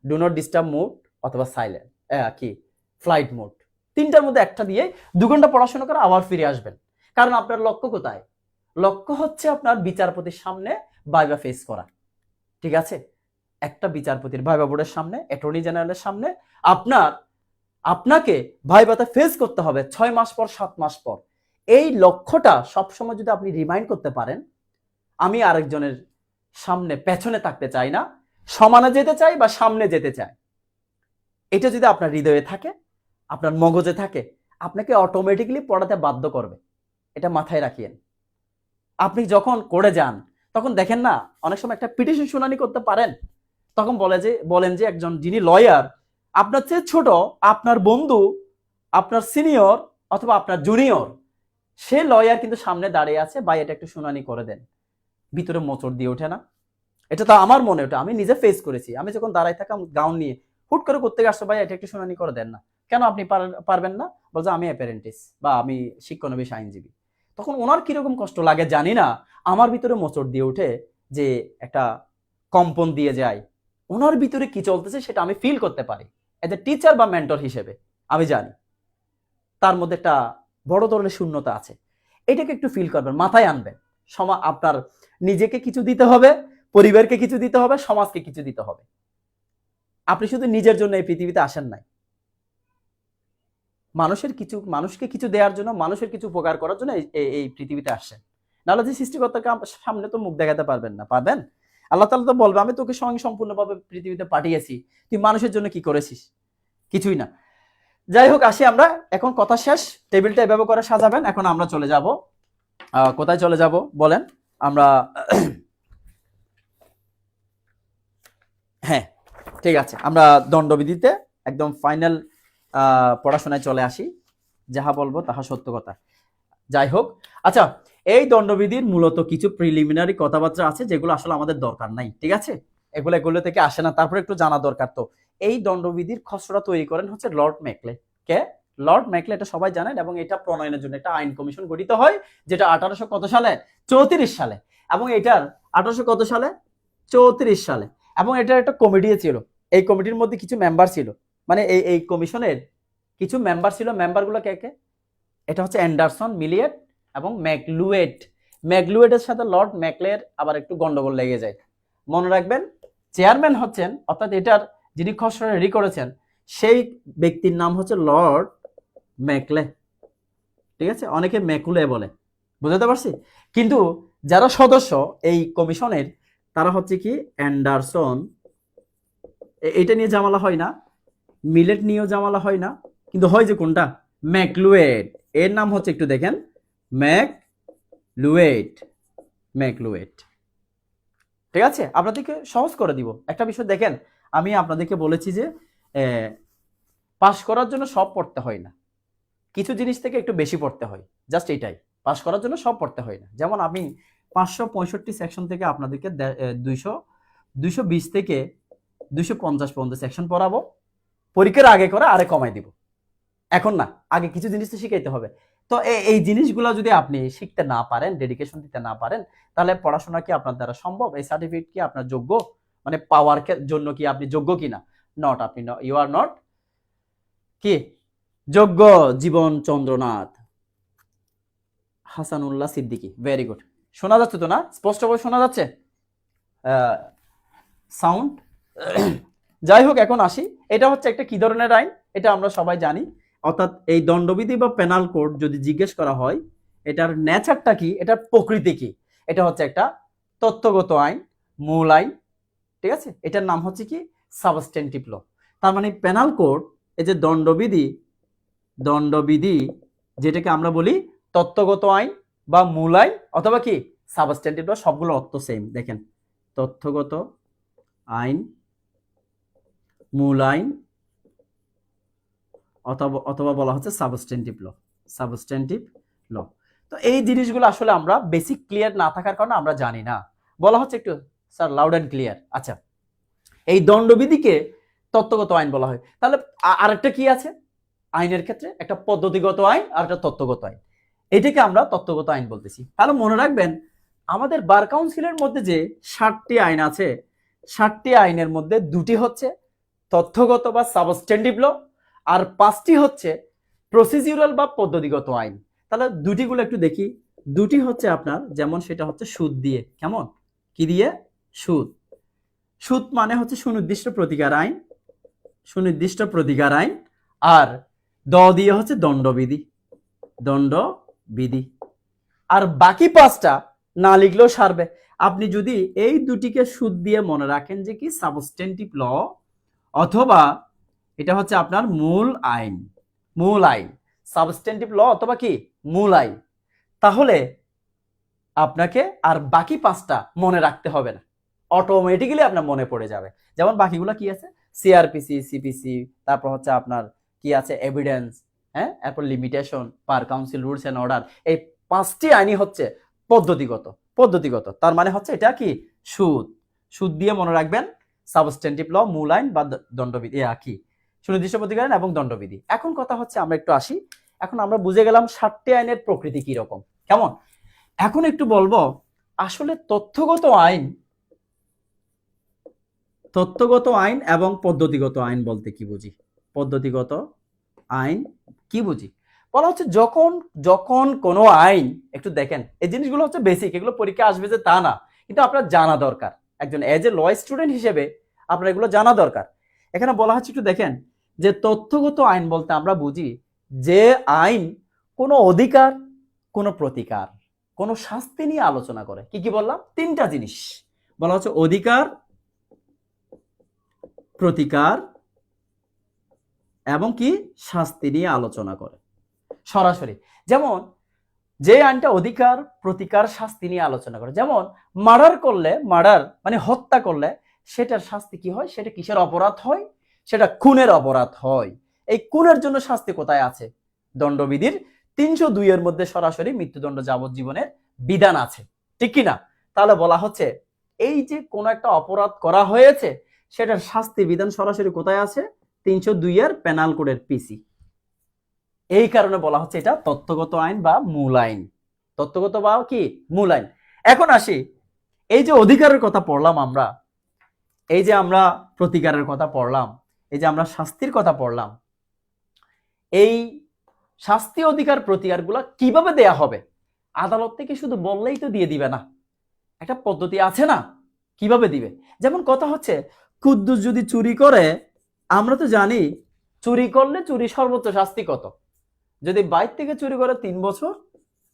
do not disturb mode অথবা সাইলেন্ট কি ফ্লাইট মোড। 3টার মধ্যে একটা দিয়ে 2 ঘন্টা পড়াশোনা করে আবার ফিরে আসবেন। কারণ আপনার লক্ষ্য কোথায়? লক্ষ্য হচ্ছে আপনার বিচারপতির সামনে ভাইভা ফেস করা। ঠিক আছে? একটা বিচারপতির ভাইভা বোর্ডের সামনে, অ্যাটর্নি জেনারেলের সামনে আপনাকে ভাইভাতে ফেস করতে হবে 6 মাস পর, 7 মাস পর। এই লক্ষ্যটা সবসময় যদি আপনি রিমাইন্ড করতে পারেন, আমি আরেকজনের সামনে পেছনে থাকতে চাই না, সমানে যেতে চাই বা সামনে যেতে চাই, এটা যদি আপনার হৃদয়ে থাকে, আপনার মগজে থাকে, আপনাকে অটোমেটিক্যালি পড়াতে বাধ্য করবে। এটা মাথায় রাখিয়েন। আপনি যখন করে যান তখন দেখেন না, অনেক সময় একটা পিটিশন শুনানি করতে পারেন, তখন বলেন যে একজন যিনি লয়ার, আপনার চেয়ে ছোট, আপনার বন্ধু, আপনার সিনিয়র অথবা আপনার জুনিয়র, সে লয়ার কিন্তু সামনে দাঁড়িয়ে আছে, ভাই এটা একটু শুনানি করে দেন। ভিতরে মোচড় দিয়ে ওঠে না? এটা তো আমার মনে ওঠে, আমি নিজে ফেস করেছি। আমি যখন দাঁড়াই থাকাম গাউন নিয়ে, হুট করে করতে আসছো, ভাই এটা একটু শুনানি করে দেন না। কেন আপনি পারবেন না? বলছে আমি অ্যাপারেন্টিস বা আমি শিক্ষানবিশ আইনজীবী। তখন ওনার কিরকম কষ্ট লাগে জানি না, আমার ভিতরে মোচড় দিয়ে ওঠে, যে একটা কম্পন দিয়ে যায়। ওনার ভিতরে কি চলতেছে সেটা আমি ফিল করতে পারি এজ এ টিচার বা মেন্টর হিসেবে। আমি জানি তার মধ্যে একটা বড় ধরনের শূন্যতা আছে। এটাকে একটু ফিল করবেন, মাথায় আনবেন। আপনার নিজেকে কিছু দিতে হবে, পরিবারকে কিছু দিতে হবে, সমাজকে কিছু দিতে হবে। আপনি শুধু নিজের জন্য এই পৃথিবীতে আসেন নাই, মানুষকে কিছু দেওয়ার জন্য, মানুষের কিছু উপকার করার জন্য এই পৃথিবীতে আসছেন। নাহলে যে সৃষ্টিকর্তাকে সামনে তো মুখ দেখাতে পারবেন না, পারবেন? আল্লাহ তাআলা তো বলবে আমি তোকে সম্পূর্ণভাবে পৃথিবীতে পাঠিয়েছি, তুই মানুষের জন্য কি করেছিস? কিছুই না। যাই হোক, আসি আমরা, এখন কথা শেষ। টেবিলটা এভাবে করে সাজাবেন। এখন আমরা চলে যাব, কোথায় চলে যাব বলেন? আমরা হ্যাঁ, ঠিক আছে, আমরা দণ্ডবিধিতে একদম ফাইনাল পড়াশোনায় চলে আসি। যাহা বলবো তাহা সত্য কথা। যাই হোক, আচ্ছা, এই দণ্ডবিধির মূলত কিছু প্রিলিমিনারি কথাবার্তা আছে যেগুলো আসলে আমাদের দরকার নাই। ঠিক আছে? এগুলো থেকে আসে না, তারপরে একটু জানা দরকার। তো এই দণ্ডবিধির খসড়া তৈরি করেন হচ্ছে লর্ড ম্যাকলে। কে? লর্ড ম্যাকলে, এটা সবাই জানেন। এবং এটা প্রণয়নের জন্য একটা আইন কমিশন গঠিত হয়, যেটা 1800 কত সালে? 34 সালে। এবং এটার 1800 কত সালে? 34 সালে। এবং এটার একটা কমিটি ছিল। এই কমিটির মধ্যে কিছু মেম্বার ছিল, মানে এই কমিশনের কিছু মেম্বার ছিল। মেম্বারগুলো কে কে? এটা হচ্ছে অ্যান্ডারসন, মিলিয়েট এবং ম্যাকলুয়েট। ম্যাকলুয়েটের সাথে লর্ড ম্যাকলের আবার একটু গন্ডগোল লেগে যায়। মনে রাখবেন, চেয়ারম্যান হচ্ছেন, অর্থাৎ এটার যিনি খসড়া রেডি করেছেন, সেই ব্যক্তির নাম হচ্ছে লর্ড ম্যাকলে। ঠিক আছে? অনেকে ম্যাকুলে বলে, বুঝতে পারছি? কিন্তু যারা সদস্য এই কমিশনের, তারা হচ্ছে কি অ্যান্ডারসন। এটা নিয়ে ঝামেলা হয় না, মিলেট নিয়েও ঝামেলা হয় না, কিন্তু হয় যে কোনটা? ম্যাকলুয়েট। এর নাম হচ্ছে, একটু দেখেন, ম্যাকলুয়েট। ম্যাকলুয়েট। ঠিক আছে? আপনাদেরকে সহজ করে দিব একটা বিষয়। দেখেন, আমি আপনাদেরকে বলেছি যে পাস করার জন্য সব পড়তে হয় না, কিছু জিনিস থেকে একটু বেশি পড়তে হয়, জাস্ট এটাই। পাস করার জন্য সব পড়তে হয় না। যেমন আমি 565 সেকশন থেকে আপনাদেরকে 220 থেকে 250 পর্যন্ত সেকশন পড়াবো, পরীক্ষার আগে করে আরে কমাই দিব। এখন না, আগে কিছু জিনিস তো শিখাইতে হবে। তো এই জিনিসগুলো যদি আপনি শিখতে না পারেন, ডেডিকেশন দিতে না পারেন, তাহলে পড়াশোনা কি আপনার দ্বারা সম্ভব? এই সার্টিফিকেট কি আপনার যোগ্য, মানে পাওয়ার জন্য কি আপনি যোগ্য কিনা? নট। আপনি ইউ আর নট কি যোগ্য। জীবন চন্দ্রনাথ, হাসানুল্লাহ সিদ্দিকী। Very good. শোনা যাচ্ছে তো না? স্পষ্টভাবে শোনা যাচ্ছে সাউন্ড? যাই হোক, এখন আসি। এটা হচ্ছে একটা কি ধরনের আইন, এটা আমরা সবাই জানি। অর্থাৎ এই দণ্ডবিধি বা পেনাল কোড যদি জিজ্ঞেস করা হয়, এটার নেচারটা কি, এটার প্রকৃতি কি? এটা হচ্ছে একটা তত্ত্বগত আইন, মূল আইন। ঠিক আছে? এটার নাম হচ্ছে কি সাবস্টেন্টিভ ল। তার মানে পেনাল কোড এই যে দণ্ডবিধি, দণ্ডবিধি যেটাকে আমরা বলি তত্ত্বগত আইন বা মূল আইন অথবা কি সাবস্ট্যান্টিভ ল, সবগুলো অর্থ সেম। দেখেন, তথ্যগত আইন, মূল আইন অথবা অথবা বলা হচ্ছে সাবস্ট্যান্টিভ ল, সাবস্ট্যান্টিভ ল। তো এই জিনিসগুলো আসলে আমরা বেসিক ক্লিয়ার না থাকার কারণে আমরা জানি না। বলা হচ্ছে একটু স্যার লাউড অ্যান্ড ক্লিয়ার। আচ্ছা, এই দণ্ডবিধিকে তত্ত্বগত আইন বলা হয়। তাহলে আরেকটা কি আছে আইনের ক্ষেত্রে? একটা পদ্ধতিগত আইন আর একটা তত্ত্বগত আইন। এটাকে আমরা তত্ত্বগত আইন বলতেছি। তাহলে মনে রাখবেন, আমাদের বার কাউন্সিলের মধ্যে যে 60টি আইন আছে, 60টি আইনের মধ্যে 2টি হচ্ছে তথ্যগত বা সাবস্ট্যান্টিভ ল, আর 5টি হচ্ছে প্রসিডিউরাল বা পদ্ধতিগত আইন। তাহলে দুটিগুলো একটু দেখি। দুটি হচ্ছে আপনার, যেমন সেটা হচ্ছে সুদ দিয়ে। কেমন? কি দিয়ে? সুদ। সুদ মানে হচ্ছে সুনির্দিষ্ট প্রতিকার আইন, সুনির্দিষ্ট প্রতিকার আইন। আর দ দিয়ে হচ্ছে দণ্ডবিধি, দণ্ডবিধি। আর বাকি 5টা না লিখলেও সারবে। আপনি যদি এই দুটিকে সুদ দিয়ে মনে রাখেন যে কি সাবস্ট্যান্টিভ ল অথবা এটা হচ্ছে আপনার মূল আইন, মূল আইন, সাবস্ট্যান্টিভ ল অথবা কি মূল আইন, তাহলে আপনাকে আর বাকি 5টা মনে রাখতে হবে না, অটোমেটিক্যালি আপনার মনে পড়ে যাবে। যেমন বাকিগুলো কি আছে? সিআরপিসি, সিপিসি, তারপর হচ্ছে আপনার কি আছে এভিডেন্স, হ্যাঁ, এরপর limitation, bar council, rules and order. এই 5টি আইনই হচ্ছে পদ্ধতিগত, পদ্ধতিগত। তার মানে হচ্ছে এটা কি সুদ, সুদ দিয়ে মনে রাখবেন সাবস্ট্যান্টিভ ল, মূল আইন বা দণ্ডবিধি, কি সুনির্দিষ্ট প্রতিকার আইন এবং দণ্ডবিধি। এখন কথা হচ্ছে আমরা একটু আসি, এখন আমরা বুঝে গেলাম 60টি আইনের প্রকৃতি কি রকম, কেমন। এখন একটু বলবো আসলে তথ্যগত আইন, তথ্যগত আইন এবং পদ্ধতিগত আইন বলতে কি বুঝি? পদ্ধতিগত আইন কি বুঝি? বলা হচ্ছে যখন যখন কোনো আইন, একটু দেখেন এই জিনিসগুলো হচ্ছে বেসিক, এগুলো পরীক্ষা আসবে যে তা না, কিন্তু আপনার জানা দরকার। একজন এজ এ ল স্টুডেন্ট হিসেবে আপনার এগুলো জানা দরকার। এখানে বলা হচ্ছে একটু দেখেন যে তথ্যগত আইন বলতে আমরা বুঝি যে আইন কোনো অধিকার, কোনো প্রতিকার, কোনো শাস্তি নিয়ে আলোচনা করে। কি কি বললাম? 3টা জিনিস বলা হচ্ছে, অধিকার, প্রতিকার এবং কি শাস্তি নিয়ে আলোচনা করে সরাসরি। যেমন যে আইনটা অধিকার, প্রতিকার, শাস্তি নিয়ে আলোচনা করে, যেমন মার্ডার করলে, মার্ডার মানে হত্যা করলে সেটার শাস্তি কি হয়, সেটা কিসের অপরাধ হয়? সেটা খুনের অপরাধ হয়। এই খুনের জন্য শাস্তি কোথায় আছে? দণ্ডবিধির 302 এর মধ্যে সরাসরি মৃত্যুদণ্ড যাবজ্জীবনের বিধান আছে, ঠিক কি না? তাহলে বলা হচ্ছে এই যে কোন একটা অপরাধ করা হয়েছে সেটার শাস্তি বিধান সরাসরি কোথায় আছে? 302 এর পেনাল কোডের পিসি। এই কারণে বলা হচ্ছে এটা তথ্যগত আইন বা মূল আইন, তথ্যগত বা কি মূল আইন। এখন আসি, এই যে অধিকারের কথা পড়লাম আমরা, এই যে আমরা প্রতিকারের কথা পড়লাম, এই যে আমরা শাস্তির কথা পড়লাম, এই শাস্তি, অধিকার, প্রতিকারগুলো কিভাবে দেয়া হবে? আদালত থেকে শুধু বললেই তো দিয়ে দিবে না, একটা পদ্ধতি আছে না কিভাবে দিবে। যেমন কথা হচ্ছে কুদ্দুস যদি চুরি করে, আমরা তো জানি চুরি করলে চুরি সর্বোচ্চ শাস্তি কত? যদি বাইর থেকে চুরি করে 3 বছর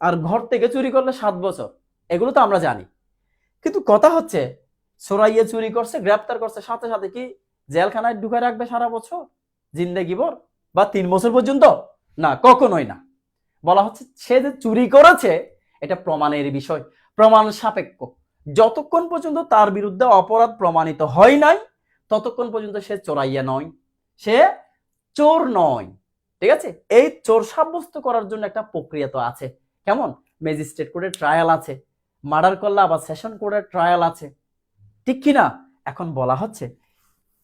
আর ঘর থেকে চুরি করলে 7 বছর, এগুলো তো আমরা জানি। কিন্তু কথা হচ্ছে সোরাইয়ে চুরি করছে, গ্রেপ্তার করছে, সাথে সাথে কি জেলখানায় ঢুকে রাখবে সারা বছর, জিন্দেগি ভর বা 3 বছর পর্যন্ত? না, কখনোই না। বলা হচ্ছে সে যে চুরি করেছে এটা প্রমাণের বিষয়, প্রমাণ সাপেক্ষ। যতক্ষণ পর্যন্ত তার বিরুদ্ধে অপরাধ প্রমাণিত হয় নাই ততক্ষণ পর্যন্ত সে চোরাইয়া নয়, সে চোর নয়, ঠিক আছে? এই চোর সাব্যস্ত করার জন্য একটা প্রক্রিয়া তো আছে, কেমন? ম্যাজিস্ট্রেট কোর্টের ট্রায়াল আছে, মার্ডার করলে আবার সেশন কোর্টের ট্রায়াল আছে, ঠিক কি না? এখন বলা হচ্ছে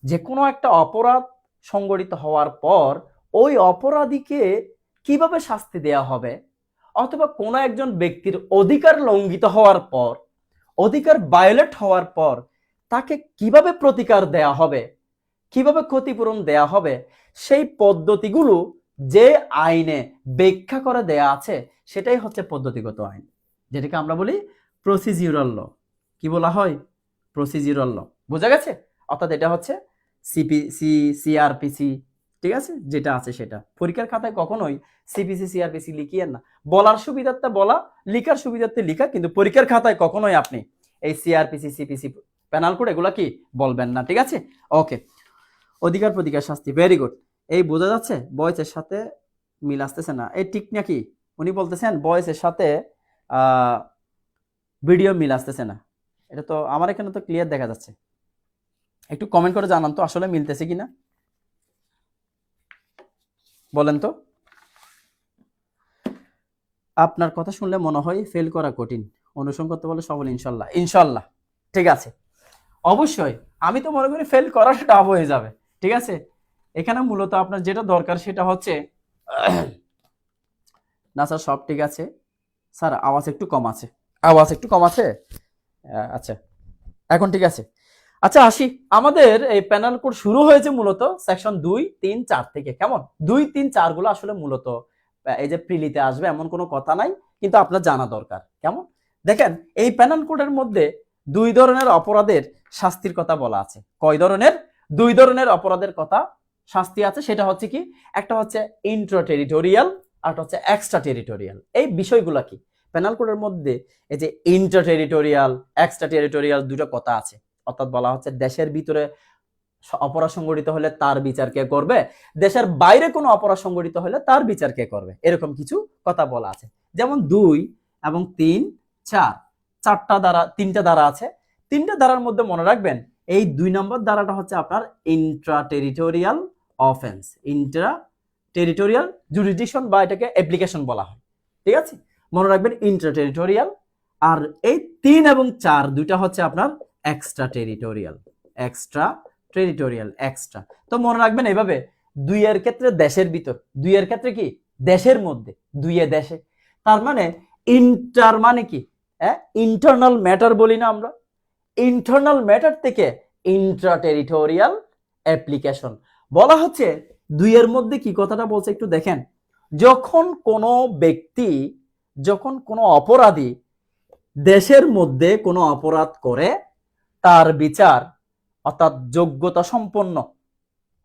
যে কোনো একটা অপরাধ সংগঠিত হওয়ার পর ওই অপরাধীকে কিভাবে শাস্তি দেয়া হবে, অথবা কোনো একজন ব্যক্তির অধিকার লঙ্ঘিত হওয়ার পর, অধিকার ভায়োলেট হওয়ার পর তাকে কিভাবে প্রতিকার দেয়া হবে, কিভাবে ক্ষতিপূরণ দেয়া হবে, সেই পদ্ধতিগুলো যে আইনে ব্যাখ্যা করে দেয়া আছে সেটাই হচ্ছে পদ্ধতিগত আইন, যেটাকে আমরা বলি প্রসিডিউরাল ল। কি বলা হয়? প্রসিডিউরাল ল। বোঝা গেছে? অর্থাৎ এটা হচ্ছে সিপিসি, সিআরপিসি, ঠিক আছে, যেটা আছে সেটা। পরীক্ষার খাতায় কখনোই সিপিসি, সিআরপিসি লিখিয়েন না। বলার সুবিধার্থে বলা, লিখার সুবিধার্থে লিখা, কিন্তু পরীক্ষার খাতায় কখনোই আপনি এই সিআরপিসি, সিপিসি, পেনাল কোড এগুলা কি বলবেন না, ঠিক আছে? ওকে, অধিকার, প্রতিকার, শাস্তি, ভেরি গুড। এই বোঝা যাচ্ছে ভয়েসের সাথে মিল আসতেছে না, এই ঠিক নাকি? উনি বলতেছেন ভয়েসের সাথে ভিডিও মিল আসতেছে না। এটা তো আমার এখানে তো ক্লিয়ার দেখা যাচ্ছে। একটু কমেন্ট করে জানান তো আসলে মিলতেছে কিনা, বলেন তো। আপনার কথা শুনলে মনে হয় ফেল করা কঠিন, অনুসরণ করতে বলে সফল ইনশাল্লাহ। ইনশাল্লাহ, ঠিক আছে, অবশ্যই। আমি তো মনে করি ফেল করাটা টাফ হয়ে যাবে, ঠিক আছে। এখানে মূলত আপনার যেটা দরকার সেটা হচ্ছে না স্যার সব ঠিক আছে স্যার, আওয়াজ একটু কম আছে, আওয়াজ একটু কম আছে। আচ্ছা, এখন ঠিক আছে। আচ্ছা আসি, আমাদের এই প্যানেল কোড শুরু হয়েছে মূলত সেকশন 2, 3, 4 থেকে। কেমন? 2, 3, 4 গুলো আসলে মূলত এই যে প্রিলিতে আসবে এমন কোনো কথা নাই, কিন্তু আপনার জানা দরকার। কেমন? দেখেন, এই প্যানেল কোডের মধ্যে 2 ধরনের অপরাধের শাস্তির কথা বলা আছে। কয় ধরনের? 2 ধরনের অপরাধের কথা শাস্তি আছে। সেটা হচ্ছে কি, একটা হচ্ছে ইন্ট্রা টেরিটোরিয়াল, আর একটা হচ্ছে এক্সট্রা টেরিটোরিয়াল। এই বিষয়গুলো কি প্যানেল কোডের মধ্যে, এই যে ইন্ট্রা টেরিটোরিয়াল, এক্সট্রা টেরিটোরিয়াল দুটো কথা আছে। অর্থাৎ বলা হচ্ছে দেশের ভিতরে অপরাধ সংঘটিত হলে তার বিচার কে করবে, দেশের বাইরে কোনো অপরাধ সংঘটিত হলে তার বিচার কে করবে, এরকম কিছু কথা বলা আছে। যেমন 2 এবং 3, 4, 4টা ধারা, 3টা ধারা আছে। 3টা ধারার মধ্যে মনে রাখবেন এই 2 নম্বর ধারাটা হচ্ছে আপনার Intra territorial offence, Intra territorial jurisdiction বা এটাকে অ্যাপ্লিকেশন বলা হয়, ঠিক আছে। মনে রাখবেন ইন্ট্রা টেরিটোরিয়াল। আর এই 3 এবং 4 দুইটা হচ্ছে আপনার extra territorial, extra territorial, extra. তো মনে রাখবেন এইভাবে, 2 এর ক্ষেত্রে দেশের ভিতর, 2 এর ক্ষেত্রে কি দেশের মধ্যে, 2 এ দেশে। তার মানে ইন্টার মানে কি, ইন্টারনাল ম্যাটার বলি না আমরা, ইন্টারনাল ম্যাটার থেকে ইন্ট্রা টেরিটোরিয়াল অ্যাপ্লিকেশন বলা হচ্ছে। 2 এর মধ্যে কি কথাটা বলছে একটু দেখেন। যখন কোনো ব্যক্তি, যখন কোনো অপরাধী দেশের মধ্যে কোনো অপরাধ করে, তার বিচার অর্থাৎ যোগ্যতা সম্পন্ন,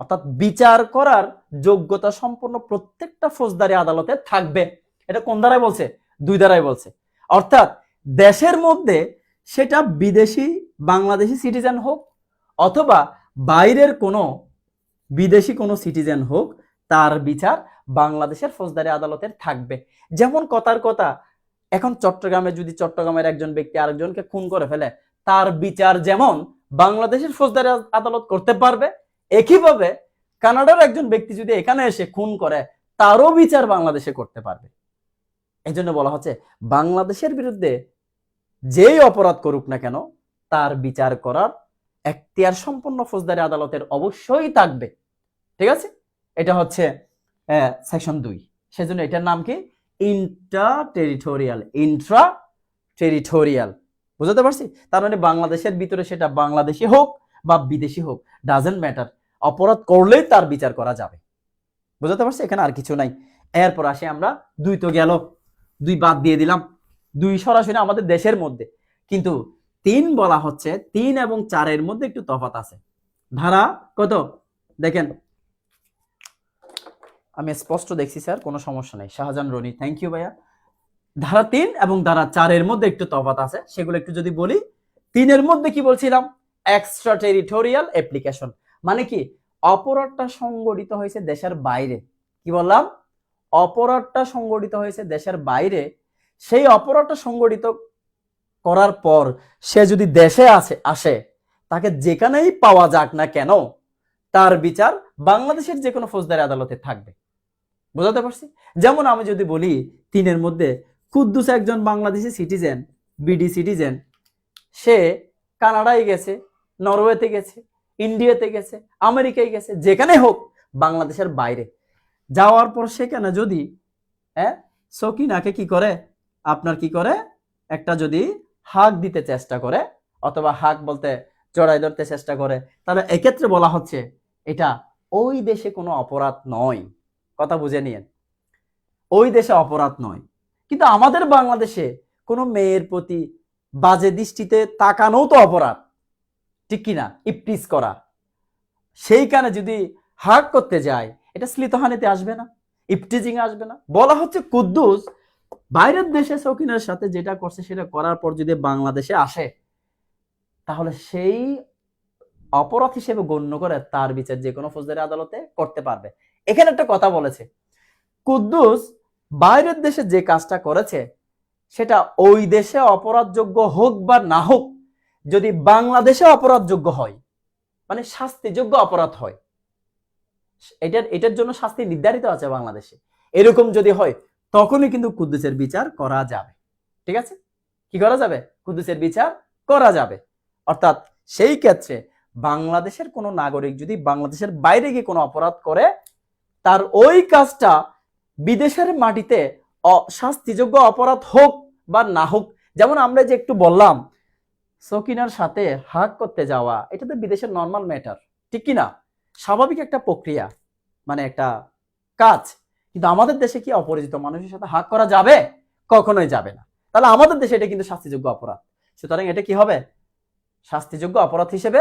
অর্থাৎ বিচার করার যোগ্যতা সম্পন্ন প্রত্যেকটা ফৌজদারি আদালতে থাকবে। এটা কোন ধারায় বলছে? 2 ধারায় বলছে। অর্থাৎ দেশের মধ্যে সেটা বিদেশি বাংলাদেশি সিটিজেন হোক অথবা বাইরের কোনো বিদেশি কোনো সিটিজেন হোক, তার বিচার বাংলাদেশের ফৌজদারি আদালতের থাকবে। যেমন কথার কথা, এখন চট্টগ্রামে যদি চট্টগ্রামের একজন ব্যক্তি আরেকজনকে খুন করে ফেলে, তার বিচার যেমন বাংলাদেশের ফৌজদারি আদালত করতে পারবে, একইভাবে কানাডার একজন ব্যক্তি যদি এখানে এসে খুন করে, তারও বিচার বাংলাদেশে করতে পারবে। এই জন্য বলা হচ্ছে বাংলাদেশের বিরুদ্ধে যেই অপরাধ করুক না কেন, তার বিচার করার এখতিয়ার সম্পন্ন ফৌজদারি আদালতের অবশ্যই থাকবে, ঠিক আছে। এটা হচ্ছে সেকশন 2। সেজন্য এটার নাম কি? Intra territorial, Intra territorial. বুঝতে পারছি? তার মানে বাংলাদেশের ভিতরে সেটা বাংলাদেশি হোক বা বিদেশি হোক, ডাজেন্ট ম্যাটার, অপরাধ করলেই তার বিচার করা যাবে। বুঝতে পারছি? এখানে আর কিছু নাই। এরপর আসি আমরা, 2 তো গেল, 2 বাদ দিয়ে দিলাম, 2 সরাসরি আমাদের দেশের মধ্যে। কিন্তু 3 বলা হচ্ছে, 3 এবং 4 এর মধ্যে একটু তফাৎ আছে। ধারা কত দেখেন, আমি স্পষ্ট দেখছি স্যার, কোনো সমস্যা নেই। শাহজাহান রনি, থ্যাংক ইউ ভাইয়া। ধারা 3 এবং ধারা 4 এর মধ্যে একটু তফাৎ আছে, সেগুলো একটু যদি বলি। 3 এর মধ্যে কি বলছিলাম? এক্সট্রা টেরিটোরিয়াল অ্যাপ্লিকেশন, মানে কি অপরাধটা সংঘটিত হয়েছে দেশের বাইরে। কি বললাম? অপরাধটা সংঘটিত হয়েছে দেশের বাইরে। সেই অপরাধটা সংঘটিত করার পর সে যদি দেশে আসে, তাকে যেখানেই পাওয়া যাক না কেন, তার বিচার বাংলাদেশের যে কোনো ফৌজদারি আদালতে থাকবে। বুঝাতে পারছি? যেমন আমি যদি বলি 3 এর মধ্যে, কুদ্দুস একজন বাংলাদেশি সিটিজেন, বিডি সিটিজেন, সে কানাডায় গেছে, নরওয়েতে গেছে, ইন্ডিয়াতে গেছে, আমেরিকায় গেছে, যেখানে হোক বাংলাদেশের বাইরে যাওয়ার পর সেখানে যদি সকিনাকে কি করে, আপনার কি করে, একটা যদি হাক দিতে চেষ্টা করে অথবা হাক বলতে জড়াই ধরতে চেষ্টা করে, তাহলে এক্ষেত্রে বলা হচ্ছে এটা ওই দেশে কোনো অপরাধ নয়। কথা বুঝে নিয়েন, ওই দেশে অপরাধ নয়। কিন্তু আমাদের বাংলাদেশে কোনো মেয়ের প্রতি বাজে দৃষ্টিতে তাকানো তো অপরাধ, ঠিক কিনা? ইপটিজ করা, সেইখানে যদি হাক করতে যায়, এটা শ্লীলতাহানিতে আসবে না, ইপটিজিং আসবে না। বলা হচ্ছে কুদ্দুস বাইরের দেশে সকিনের সাথে যেটা করছে সেটা করার পর যদি বাংলাদেশে আসে, তাহলে সেই অপরাধ হিসেবে গণ্য করে তার বিচার যে কোনো ফৌজদারি আদালতে করতে পারবে। এখানে একটা কথা বলেছে, কুদ্দুস বাইরের দেশে যে কাজটা করেছে সেটা ওই দেশে অপরাধযোগ্য হোক বা না হোক, যদি বাংলাদেশে অপরাধযোগ্য হয়, মানে শাস্তিযোগ্য অপরাধ হয়, এটার জন্য শাস্তি নির্ধারিত আছে বাংলাদেশে, এরকম যদি হয় তখনই কিন্তু কুদ্দুসের বিচার করা যাবে। ঠিক আছে, কি করা যাবে? কুদ্দুসের বিচার করা যাবে। অর্থাৎ সেই ক্ষেত্রে বাংলাদেশের কোনো নাগরিক যদি বাংলাদেশের বাইরে গিয়ে কোনো অপরাধ করে, তার ওই কাজটা বিদেশের মাটিতে শাস্তিযোগ্য অপরাধ হোক বা না হোক, যেমন আমরা যে একটু বললাম সকিনার সাথে হাগ করতে যাওয়া, এটা তো বিদেশের নর্মাল ম্যাটার, ঠিক কি না? স্বাভাবিক একটা প্রক্রিয়া, মানে একটা কাজ। কিন্তু আমাদের দেশে কি অপরিচিত মানুষের সাথে হাগ করা যাবে? কখনোই যাবে না। তাহলে আমাদের দেশে এটা কিন্তু শাস্তিযোগ্য অপরাধ। সুতরাং এটা কি হবে? শাস্তিযোগ্য অপরাধ হিসেবে,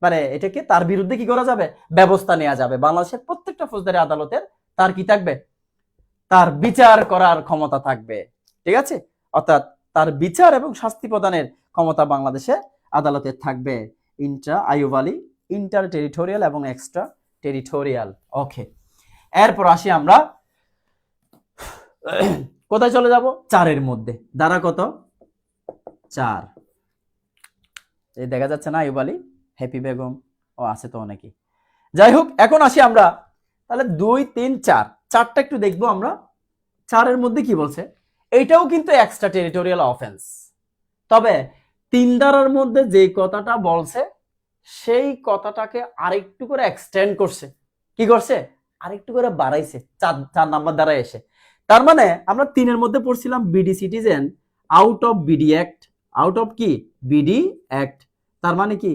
মানে এটাকে তার বিরুদ্ধে কি করা যাবে? ব্যবস্থা নেওয়া যাবে। বাংলাদেশের প্রত্যেকটা ফৌজদারি আদালতের তার কি থাকবে? তার বিচার করার ক্ষমতা থাকবে। ঠিক আছে, অর্থাৎ তার বিচার এবং শাস্তি প্রদানের ক্ষমতা বাংলাদেশে আদালতের থাকবে। ইন্টার টেরিটোরিয়াল এবং এক্সট্রা টেরিটোরিয়াল। ওকে, এরপর আসি আমরা কোথায় চলে যাব? 4-এর মধ্যে। ধারা কত? 4। এই দেখা যাচ্ছে না আইয়ুব আলী, হ্যাপি বেগম, ও আছে তো অনেকেই। যাই হোক, এখন আসি আমরা তাহলে 2, 3, 4, 4টা একটু দেখবো আমরা। 4-এর মধ্যে কি বলছে? এইটাও কিন্তু এক্সট্রা টেরিটোরিয়াল অফেন্স, তবে 3 ধারার মধ্যে যে কথাটা বলছে সেই কথাটাকে আরেকটু করে এক্সটেন্ড করছে। কি করছে? আরেকটু করে বাড়াইছে 4 নাম্বার ধারায় এসে। তার মানে আমরা 3-এর মধ্যে পড়ছিলাম BD citizen out of BD act, out of কি? BD act. তার মানে কি?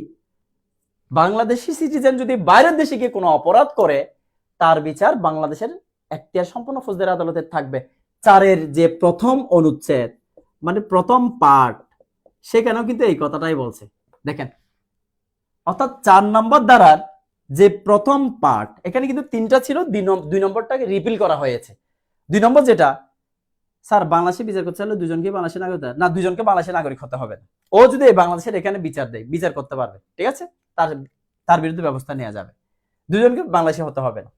বাংলাদেশি সিটিজেন যদি বাইরের দেশে গিয়ে কোনো অপরাধ করে, তার বিচার বাংলাদেশের এখতিয়ার সম্পন্ন ফৌজদারি আদালতে থাকবে। 4-এর যে প্রথম অনুচ্ছেদ, মানে প্রথম পার্ট, সেখানেও কিন্তু এই কথাটাই বলছে। দেখেন, অর্থাৎ 4 নম্বর ধারার যে প্রথম পার্ট, এখানে কিন্তু 3টা ছিল, 2 নম্বরটাকে রিপিল করা হয়েছে। 2 নম্বর যেটা, স্যার বাংলাদেশে বিচার করতে চাইলে দুজনকে বাংলাদেশের নাগরিক, না দুজনকে বাংলাদেশের নাগরিক হতে হবে না। ও যদি বাংলাদেশের এখানে বিচার দেয়, বিচার করতে পারবে, ঠিক আছে, তার বিরুদ্ধে ব্যবস্থা নেওয়া যাবে। দুজনকে বাংলাদেশে হতে হবে না।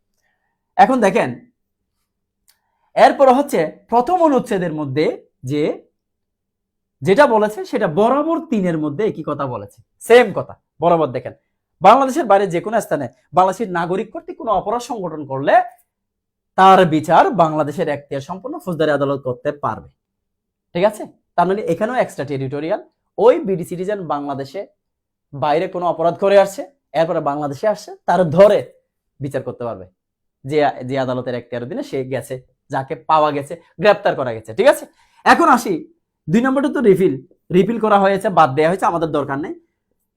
এখন দেখেন, এরপর হচ্ছে প্রথম অনুচ্ছেদের মধ্যে যেটা বলেছে সেটা বরাবর 3-এর মধ্যে একই কথা বলেছে, সেম কথা বরাবর। দেখেন, বাংলাদেশের বাইরে যে কোনো স্থানে বাংলাদেশের নাগরিক কর্তৃক কোনো অপরাধ সংগঠন করলে তার বিচার বাংলাদেশের এখতিয়ার সম্পন্ন ফৌজদারি আদালত করতে পারবে। ঠিক আছে, তার মানে এখানেও এক্সট্রা টেরিটোরিয়াল। ওই বিডি সিটিজেন বাংলাদেশে বাইরে কোনো অপরাধ করে আসছে, এরপরে বাংলাদেশে আসছে, তার ধরে বিচার করতে পারবে যে আদালতের এখতিয়ার অধীনে সে গেছে, যাকে পাওয়া গেছে, গ্রেপ্তার করা গেছে। ঠিক আছে, এখন আসি 2 নম্বরটা তো রিপিল করা হয়েছে, বাদ দেওয়া হয়েছে, আমাদের দরকার নেই।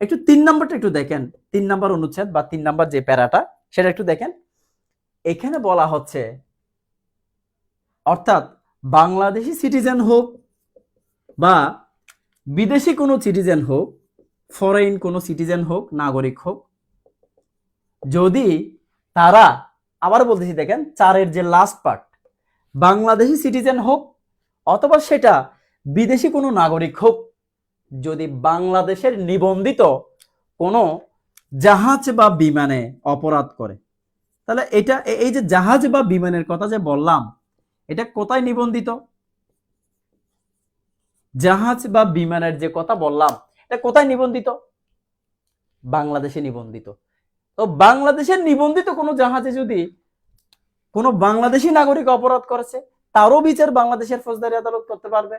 একটু 3 নম্বরটা একটু দেখেন, 3 নম্বর অনুচ্ছেদ বা 3 নম্বর যে প্যারাটা, সেটা একটু দেখেন। এখানে বলা হচ্ছে, অর্থাৎ বাংলাদেশি সিটিজেন হোক বা বিদেশি কোনো সিটিজেন হোক, ফরেন কোনো সিটিজেন হোক, নাগরিক হোক, যদি তারা, আবার বলতেছি দেখেন 4-এর যে লাস্ট পার্ট, বাংলাদেশি সিটিজেন হোক অথবা সেটা বিদেশি কোনো নাগরিক হোক, যদি বাংলাদেশের নিবন্ধিত কোনো জাহাজ বা বিমানে অপরাধ করে, তাহলে এটা, এই যে জাহাজ বা বিমানের কথা যে বললাম, এটা কোথায় নিবন্ধিত? জাহাজ বা বিমানের যে কথা বললাম, এটা কোথায় নিবন্ধিত? বাংলাদেশে নিবন্ধিত। তো বাংলাদেশের নিবন্ধিত কোনো জাহাজে যদি কোনো বাংলাদেশি নাগরিক অপরাধ করেছে, তারও বিচার বাংলাদেশের ফৌজদারি আদালত করতে পারবে।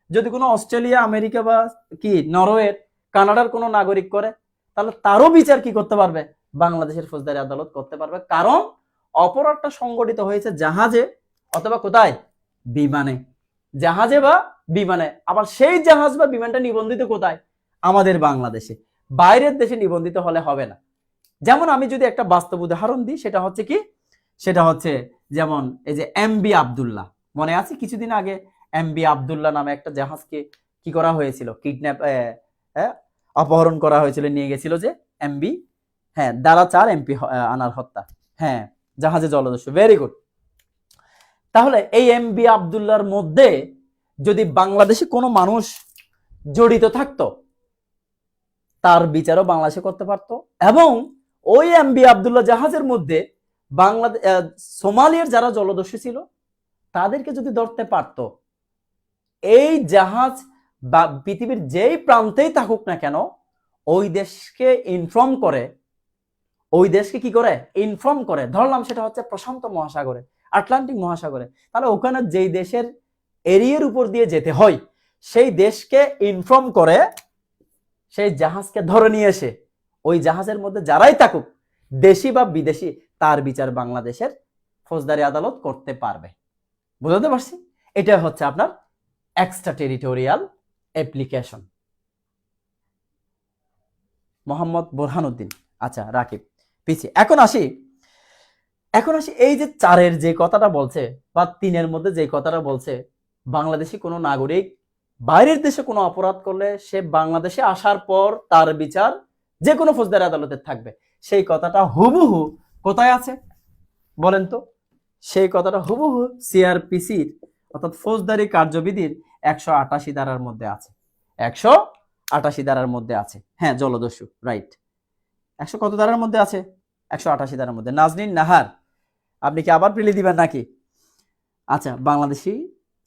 যদি কোনো অস্ট্রেলিয়া, আমেরিকা বা কি নরওয়ের, কানাডার কোনো নাগরিক করে, তাহলে তারও বিচার কি করতে পারবে? বাংলাদেশের ফৌজদারি আদালত করতে পারবে। কারণ অপরাধটা সংগঠিত হয়েছে জাহাজে অথবা কোথায়? বিমানে। জাহাজে বা বিমানে। আবার সেই জাহাজ বা বিমানটা নিবন্ধিত কোথায়? আমাদের বাংলাদেশে। বাইরের দেশে নিবন্ধিত হলে হবে না। যেমন আমি যদি একটা বাস্তব উদাহরণ দিই, সেটা হচ্ছে কি? সেটা হচ্ছে যেমন এই যে এমবি আব্দুল্লাহ, মনে আছে কিছুদিন আগে এমবি আব্দুল্লাহ নামে একটা জাহাজকে কি করা হয়েছিল? কিডন্যাপ, অপহরণ করা হয়েছিল, নিয়ে গেছিল যে এমবি, হ্যাঁ, ধারা 4 এমপি আনার হত্যা, হ্যাঁ, জাহাজে জলদস্যু, ভেরি গুড। তাহলে এই এমবি আব্দুল্লাহর মধ্যে যদি বাংলাদেশে কোনো মানুষ জড়িত থাকতো, তার বিচারও বাংলাদেশে করতে পারতো। এবং ওই এমবি আব্দুল্লাহ জাহাজের মধ্যে বাংলাদেশ সোমালিয়ার যারা জলদস্যু ছিল তাদেরকে যদি ধরতে পারত, এই জাহাজ বা পৃথিবীর যেই প্রান্তেই থাকুক না কেন ওই দেশকে ইনফর্ম করে, ওই দেশকে কি করে ইনফর্ম করে, ধরলাম সেটা হচ্ছে প্রশান্ত মহাসাগরে, আটলান্টিক মহাসাগরে, তাহলে ওখানে যেই দেশের এরিয়ার উপর দিয়ে যেতে হয় সেই দেশকে ইনফর্ম করে সেই জাহাজকে ধরে নিয়ে এসে ওই জাহাজের মধ্যে যারাই থাকুক দেশি বা বিদেশি তার বিচার বাংলাদেশের ফৌজদারি আদালত করতে পারবে। বুঝতে পারছি? এটা হচ্ছে আপনার extra territorial application. Mohammad Borhanuddin, আচ্ছা রাকিব পিছিয়ে। এখন আসি এই যে 4-এর যে কথাটা বলছে বা 3-এর মধ্যে যে কথাটা বলছে, বাংলাদেশি কোনো নাগরিক বাইরের দেশে কোনো অপরাধ করলে সে বাংলাদেশে আসার পর তার বিচার যে কোনো ফৌজদারি আদালতে থাকবে, সেই কথাটা হুবহু কোথায় আছে বলেন তো? সেই কথাটা হুবহু সিআরপিসির অর্থাৎ ফৌজদারি কার্যবিধির 188 ধারার মধ্যে আছে। 188 ধারার মধ্যে আছে। হ্যাঁ, জলদস্যু, রাইট। 100 কত ধারার মধ্যে আছে? 188 ধারার মধ্যে। নাজনীন নাহার, আপনি কি আবার প্রিলি দিবেন নাকি? আচ্ছা, বাংলাদেশি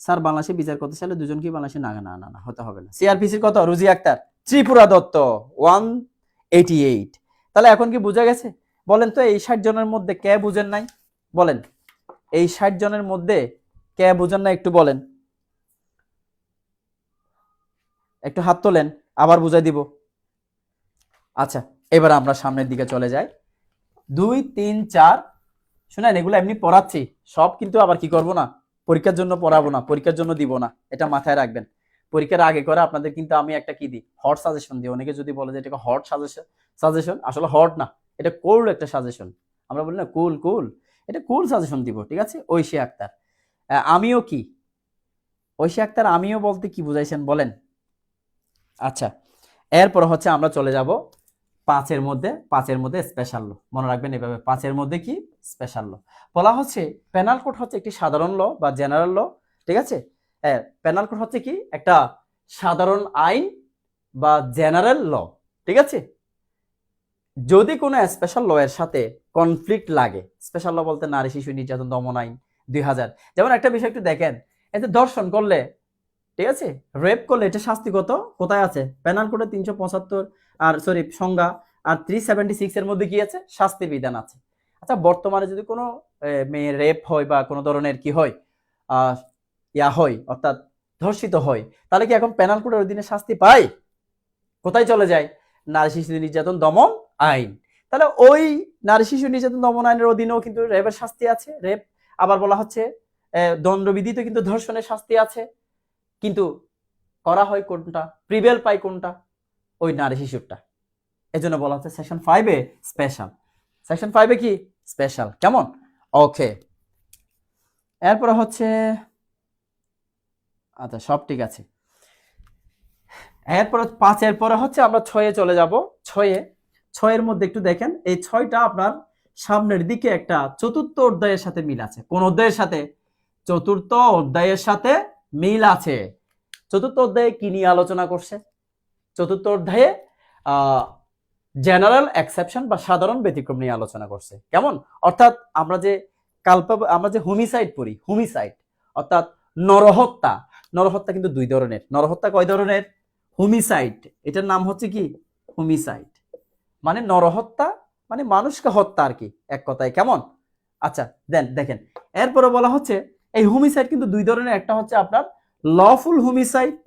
স্যার, বাংলাদেশে বিচার করতে চাইলে দুজন কি বাংলাদেশে? না না না না, হতে হবে না। সিআরপিসির কত? রুজি আক্তার, ত্রিপুরা দত্ত 188। তাহলে এখন কি বোঝা গেছে? বলেন তো এই 60 জনের মধ্যে কে বুঝেন নাই? বলেন, এই 60 জনের মধ্যে কে বুঝেন না একটু বলেন, একটু হাত তোলেন, আবার বুঝাই দিব। আচ্ছা, এবার আমরা সামনের দিকে চলে যাই। 2, 3, 4 শুনেন, এগুলো এমনি পড়াচ্ছি, সব কিন্তু আবার কি করব না, পরীক্ষার জন্য পড়াবো না, পরীক্ষার জন্য দিব না, এটা মাথায় রাখবেন। পরীক্ষার আগে করে আপনাদের কিন্তু আমি একটা কি দিই, হট সাজেশন দিই। অনেকে যদি বলে যে এটা হট সাজেশন, আসলে হট না, এটা কোল একটা সাজেশন। আমরা বলি না কুল কুল, এটা কুল সাজেশন দিব, ঠিক আছে? ঐশী আক্তার, আমিও কি ঐশী আক্তার, আমিও বলতে কি বুঝাইছেন বলেন? আচ্ছা, এরপর হচ্ছে আমরা চলে যাব 5-এর মধ্যে স্পেশাল ল। মনে রাখবেন এভাবে, 5-এর মধ্যে কি স্পেশাল ল বলা হচ্ছে। পেনাল কোড হচ্ছে একটি সাধারণ ল বা জেনারেল ল, ঠিক আছে? পেনাল কোড হচ্ছে কি একটা সাধারণ আইন বা জেনারেল ল, ঠিক আছে? যদি কোনো স্পেশাল ল এর সাথে কনফ্লিক্ট লাগে, স্পেশাল ল বলতে নারী শিশু নির্যাতন দমন আইন 2000, যেমন একটা বিষয় একটু দেখেন, এতে ধর্ষণ করলে, ঠিক আছে, রেপ করলে এটা শাস্তি কত, কোথায় আছে? পেনাল কোডে 375 আর সরি সংজ্ঞা আর 376 এর মধ্যে কি আছে? শাস্তির বিধান আছে। আচ্ছা, বর্তমানে যদি কোনো মেয়ে রেপ হয় বা কোনো ধরনের কি হয়, অর্থাৎ ধর্ষিত হয়, তাহলে কি এখন পেনাল কোডের অধীনে শাস্তি পায়? কোথায় চলে যায়? নারী শিশু নির্যাতন দমন আইন। তাহলে ওই নারী শিশু নির্যাতন দমন আইনের অধীনেও কিন্তু রেপের শাস্তি আছে, রেপ। আবার বলা হচ্ছে দণ্ডবিধিতে কিন্তু ধর্ষণের শাস্তি আছে, কিন্তু করা হয় কোনটা, প্রিভেল পাই কোনটা? ওই নারী শিশুরটা। এজন্য বলা হচ্ছে সেকশন 5-এ স্পেশাল। সেকশন 5-এ কি স্পেশাল, কেমন? ওকে, এরপর হচ্ছে, আচ্ছা সব ঠিক আছে। এরপর 5-এর পরে হচ্ছে আমরা 6-এ চলে যাব। 6-এর মধ্যে একটু দেখেন, এই 6টা আপনার সামনের দিকে একটা চতুর্থ অধ্যায়ের সাথে মিল আছে। কোন অধ্যায়ের সাথে? চতুর্থ অধ্যায়ের সাথে মিল আছে। চতুর্থ অধ্যায়ে কি নিয়ে আলোচনা করছে? চতুর্থ অধ্যায়ে জেনারেল এক্সেপশন বা সাধারণ ব্যতিক্রম নিয়ে আলোচনা করছে, কেমন? অর্থাৎ আমরা যে হোমিসাইড পড়ি, হোমিসাইড অর্থাৎ নরহত্যা কিন্তু 2 ধরনের। নরহত্যা কয় ধরনের? হোমিসাইড, এটার নাম হচ্ছে কি হোমিসাইড, মানে নরহত্যা, মানে মানুষকে হত্যা আর কি, এক কথায়, কেমন? আচ্ছা দেখেন, এরপরে বলা হচ্ছে এই হোমিসাইড কিন্তু 2 ধরনের। একটা হচ্ছে আপনার লফুল হোমিসাইড,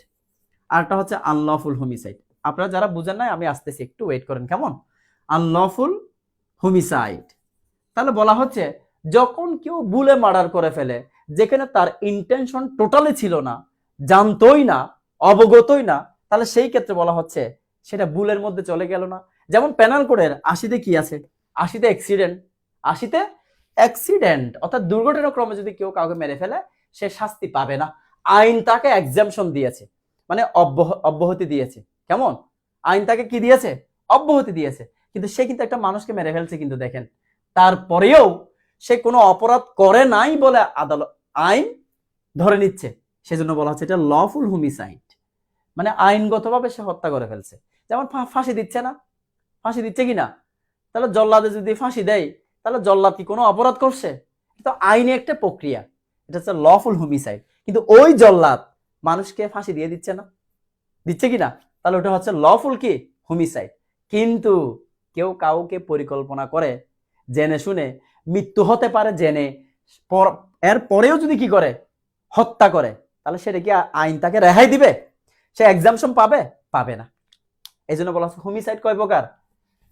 আর একটা হচ্ছে আনলফুল হোমিসাইড। আপনারা যারা বুঝেন না, আমি আসতেছি, একটু ওয়েট করেন, কেমন? আনলফুল হোমিসাইড, তাহলে বলা হচ্ছে যখন কেউ ভুলে মার্ডার করে ফেলে, যেখানে তার ইন্টেনশন টোটালি ছিল না, জানতোই না, অবগতই না, তাহলে সেই ক্ষেত্রে বলা হচ্ছে সেটা ভুলের মধ্যে চলে গেল না। যেমন পেনাল কোডের 80-তে কি আছে? 80-তে অ্যাক্সিডেন্ট অর্থাৎ দুর্ঘটনাক্রমে যদি কেউ কাউকে মেরে ফেলে সে শাস্তি পাবে না। আইন তাকে এক্সাম্পশন দিয়েছে, মানে অব্যাহতি দিয়েছে, কেমন? আইন তাকে কি দিয়েছে? অব্যাহতি দিয়েছে। কিন্তু সে কিন্তু একটা মানুষকে মেরে ফেলছে, কিন্তু দেখেন তারপরেও সে কোনো অপরাধ করে নাই বলে আইন ধরে নিচ্ছে, সেজন্য বলা হচ্ছে এটা লফুল হোমিসাইড, মানে আইনগতভাবে সে হত্যা করে ফেলছে। যেমন ফাঁসি দিচ্ছে না, ফাঁসি দিচ্ছে কিনা? তাহলে জল্লাদে যদি ফাঁসি দেয়, তাহলে তাহলে জল্লাদ কি কোনো অপরাধ করছে? এটা আইনে একটা প্রক্রিয়া, এটা হচ্ছে লফুল হোমিসাইড। কিন্তু ওই জল্লাদ মানুষকে ফাঁসি দিয়ে দিচ্ছে না, দিচ্ছে কি না? তাহলে ওটা হচ্ছে লফুল কি হোমিসাইড। কিন্তু কেউ কাউকে পরিকল্পনা করে জেনে শুনে, মৃত্যু হতে পারে জেনে, এর পরেও যদি কি করে হত্যা করে, তাহলে সেটা কি আইন তাকে রেহাই দিবে? সে এক্সামশন পাবে? পাবে না। এই জন্য বলা হচ্ছে হোমিসাইড কয় প্রকার?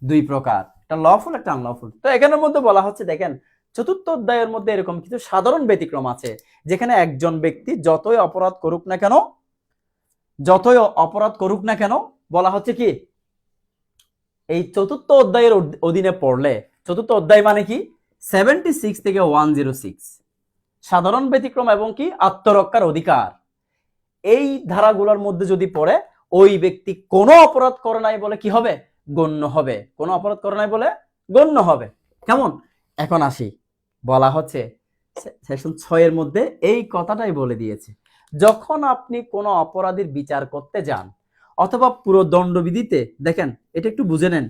2 প্রকার, একটা লফুল একটা আনলফুল। তো এখানের মধ্যে বলা হচ্ছে দেখেন, চতুর্থ অধ্যায়ের মধ্যে এরকম কিছু সাধারণ ব্যতিক্রম আছে, যেখানে একজন ব্যক্তি যতই অপরাধ করুক না কেন, বলা হচ্ছে কি এই চতুর্থ অধ্যায়ের অধীনে পড়লে, চতুর্থ অধ্যায় মানে কি 76 থেকে 106, সাধারণ ব্যতিক্রম এবং কি আত্মরক্ষার অধিকার, এই ধারাগুলোর মধ্যে যদি পড়ে, ওই ব্যক্তি কোনো অপরাধ করে নাই বলে কি হবে? গণ্য হবে। কোনো অপরাধ করে নাই বলে গণ্য হবে। কেমন? এখন আসি, বলা হচ্ছে সেকশন 6 এর মধ্যে এই কথাটাই বলে দিয়েছে, যখন আপনি কোনো অপরাধীর বিচার করতে যান অথবা পুরো দণ্ডবিধিতে, দেখেন এটা একটু বুঝে নেন,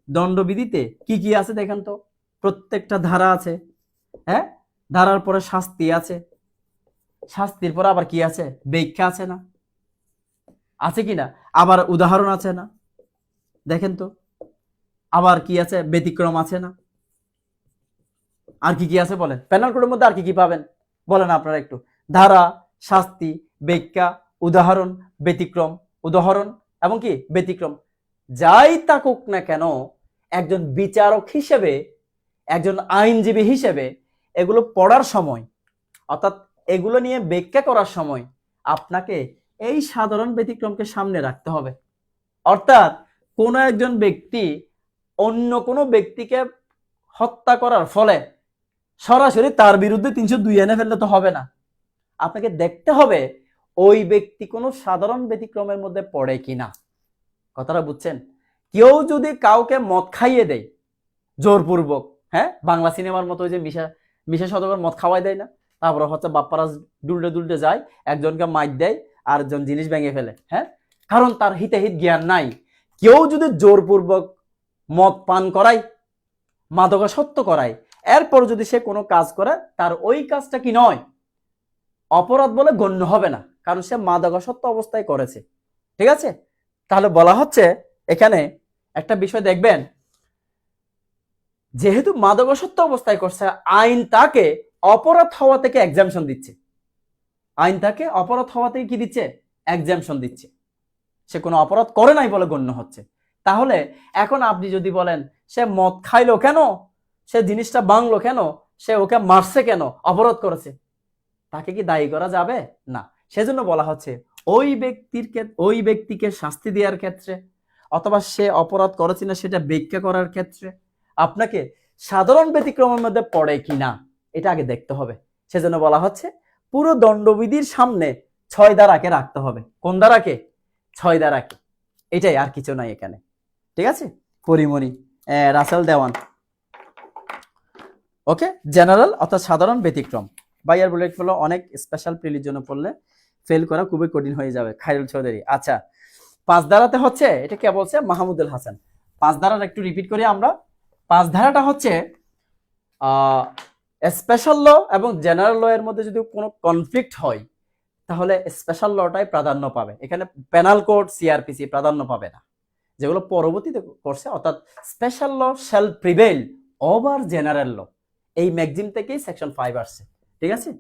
দণ্ডবিধিতে কি কি আছে দেখেন তো, প্রত্যেকটা ধারা আছে, হ্যাঁ, ধারার পরে শাস্তি আছে, শাস্তির পরে আবার কি আছে? ব্যাখ্যা আছে না? আছে কি না? আবার উদাহরণ আছে না? দেখেন তো, আবার কি আছে? ব্যতিক্রম আছে না? আর কি কি আছে বলেন? প্যানেল কোডের মধ্যে আর কি কি পাবেন বলেন আপনারা একটু? ধারা, শাস্তি, ব্যাখ্যা, উদাহরণ, ব্যতিক্রম, উদাহরণ এবং কি ব্যতিক্রম। যাই থাকুক না কেন, একজন বিচারক হিসেবে, একজন আইনজীবী হিসেবে এগুলো পড়ার সময়, অর্থাৎ এগুলো নিয়ে ব্যাখ্যা করার সময় আপনাকে এই সাধারণ ব্যতিক্রমকে সামনে রাখতে হবে। অর্থাৎ কোনো একজন ব্যক্তি অন্য কোনো ব্যক্তিকে হত্যা করার ফলে সরাসরি তার বিরুদ্ধে 302 এনে ফেললে তো হবে না। আপনাকে দেখতে হবে ওই ব্যক্তি কোনো সাধারণ ব্যতিক্রমের মধ্যে পড়ে কিনা। কথাটা বুঝছেন? কেউ যদি কাউকে মদ খাইয়ে দেয় জোরপূর্বক, হ্যাঁ, বাংলা সিনেমার মতো ওই যে মিশা সদগর মদ খাওয়াই দেয় না, তারপরে হচ্ছে বাপ্পারাজ দুলটে দুলটে যায়, একজনকে মাইর দেয়, আর একজন জিনিস ভেঙে ফেলে, হ্যাঁ, কারণ তার হিতাহিত জ্ঞান নাই। কেউ যদি জোরপূর্বক মদ পান করায়, মাদকাসক্ত করায়, এরপর যদি সে কোনো কাজ করে, তার ওই কাজটা কি নয়, অপরাধ বলে গণ্য হবে না, কারণ সে মাদকাসক্ত অবস্থায় করেছে। ঠিক আছে? তাহলে বলা হচ্ছে এখানে একটা বিষয় দেখবেন, যেহেতু মাদকাসক্ত অবস্থায় করছে, আইন তাকে অপরাধ হওয়া থেকে এক্সামশন দিচ্ছে। আইন তাকে অপরাধ হওয়া থেকে কি দিচ্ছে? এক্সামশন দিচ্ছে। সে কোনো অপরাধ করে নাই বলে গণ্য হচ্ছে। তাহলে এখন আপনি যদি বলেন সে মদ খাইলো কেন, সে জিনিসটা ভাঙলো কেন, সে ওকে মারছে কেন, অপরাধ করেছে, তাকে কি দায়ী করা যাবে না? সেজন্য বলা হচ্ছে ওই ব্যক্তিকে শাস্তি দেওয়ার ক্ষেত্রে, অথবা সে অপরাধ করেছে না সেটা ব্যাখ্যা করার ক্ষেত্রে আপনাকে সাধারণ ব্যতিক্রমের মধ্যে পড়ে কিনা এটা আগে দেখতে হবে। সেজন্য বলা হচ্ছে পুরো দণ্ডবিধির সামনে 6 ধারাকে রাখতে হবে। কোন ধারাকে? 6 ধারাকে। এটাই, আর কিছু নাই এখানে। ঠিক আছে? পরিমণি, রাসেল দেওয়ান। ওকে, জেনারেল অর্থাৎ সাধারণ ব্যতিক্রম। বাইয়ার বুলেট ফলো অনেক স্পেশাল প্রিলির জন্য পড়লে ফেল করা খুবই কঠিন হয়ে যাবে। খায়রুল চৌধুরী। আচ্ছা, 5 ধারাতে হচ্ছে, এটা কে বলছে? মাহমুদুল হাসান। 5 ধারাটা একটু রিপিট করি আমরা। 5 ধারাটা হচ্ছে স্পেশাল ল এবং জেনারেল ল এর মধ্যে যদি কোনো কনফ্লিক্ট হয়, তাহলে স্পেশাল লটাই প্রাধান্য পাবে। এখানে পেনাল কোড, সিআরপিসি প্রাধান্য পাবে না, যেগুলো পরবর্তীতে করছে। অর্থাৎ special law shall prevail over general law, এই ম্যাগজিম থেকেই সেকশন 5 আসছে। ঠিক আছে?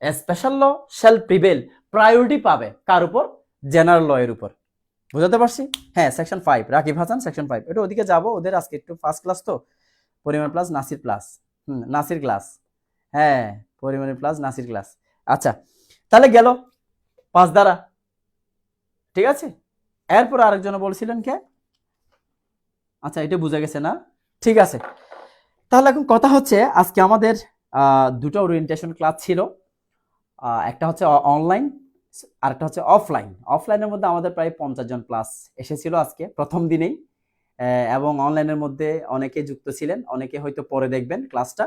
Special law shall prevail, priority পাবে কার উপর? জেনারেল ল এর উপর। বুঝাতে পারছি? হ্যাঁ, সেকশন 5, রাকিব হাসান সেকশন 5। এটা ওদিকে যাব, ওদের আজকে একটু ফার্স্ট ক্লাস তো, পরিমাণ plus Nasir plus, Nasir class, হ্যাঁ, পরিমাণ প্লাস নাসির ক্লাস। আচ্ছা, তাহলে গেল 5 ধারা। ঠিক আছে? এরপর আরেকজন বলছিলেন কে? আচ্ছা, এটা বুঝা গেছে না? ঠিক আছে, তাহলে এখন কথা হচ্ছে আজকে আমাদের দুটো ওরিয়েন্টেশন ক্লাস ছিল। একটা হচ্ছে অনলাইন, আর একটা হচ্ছে অফলাইন। অফলাইনের মধ্যে আমাদের প্রায় 50 জন প্লাস এসেছিল আজকে প্রথম দিনেই, এবং অনলাইনের মধ্যে অনেকে যুক্ত ছিলেন, অনেকে হয়তো পরে দেখবেন ক্লাসটা।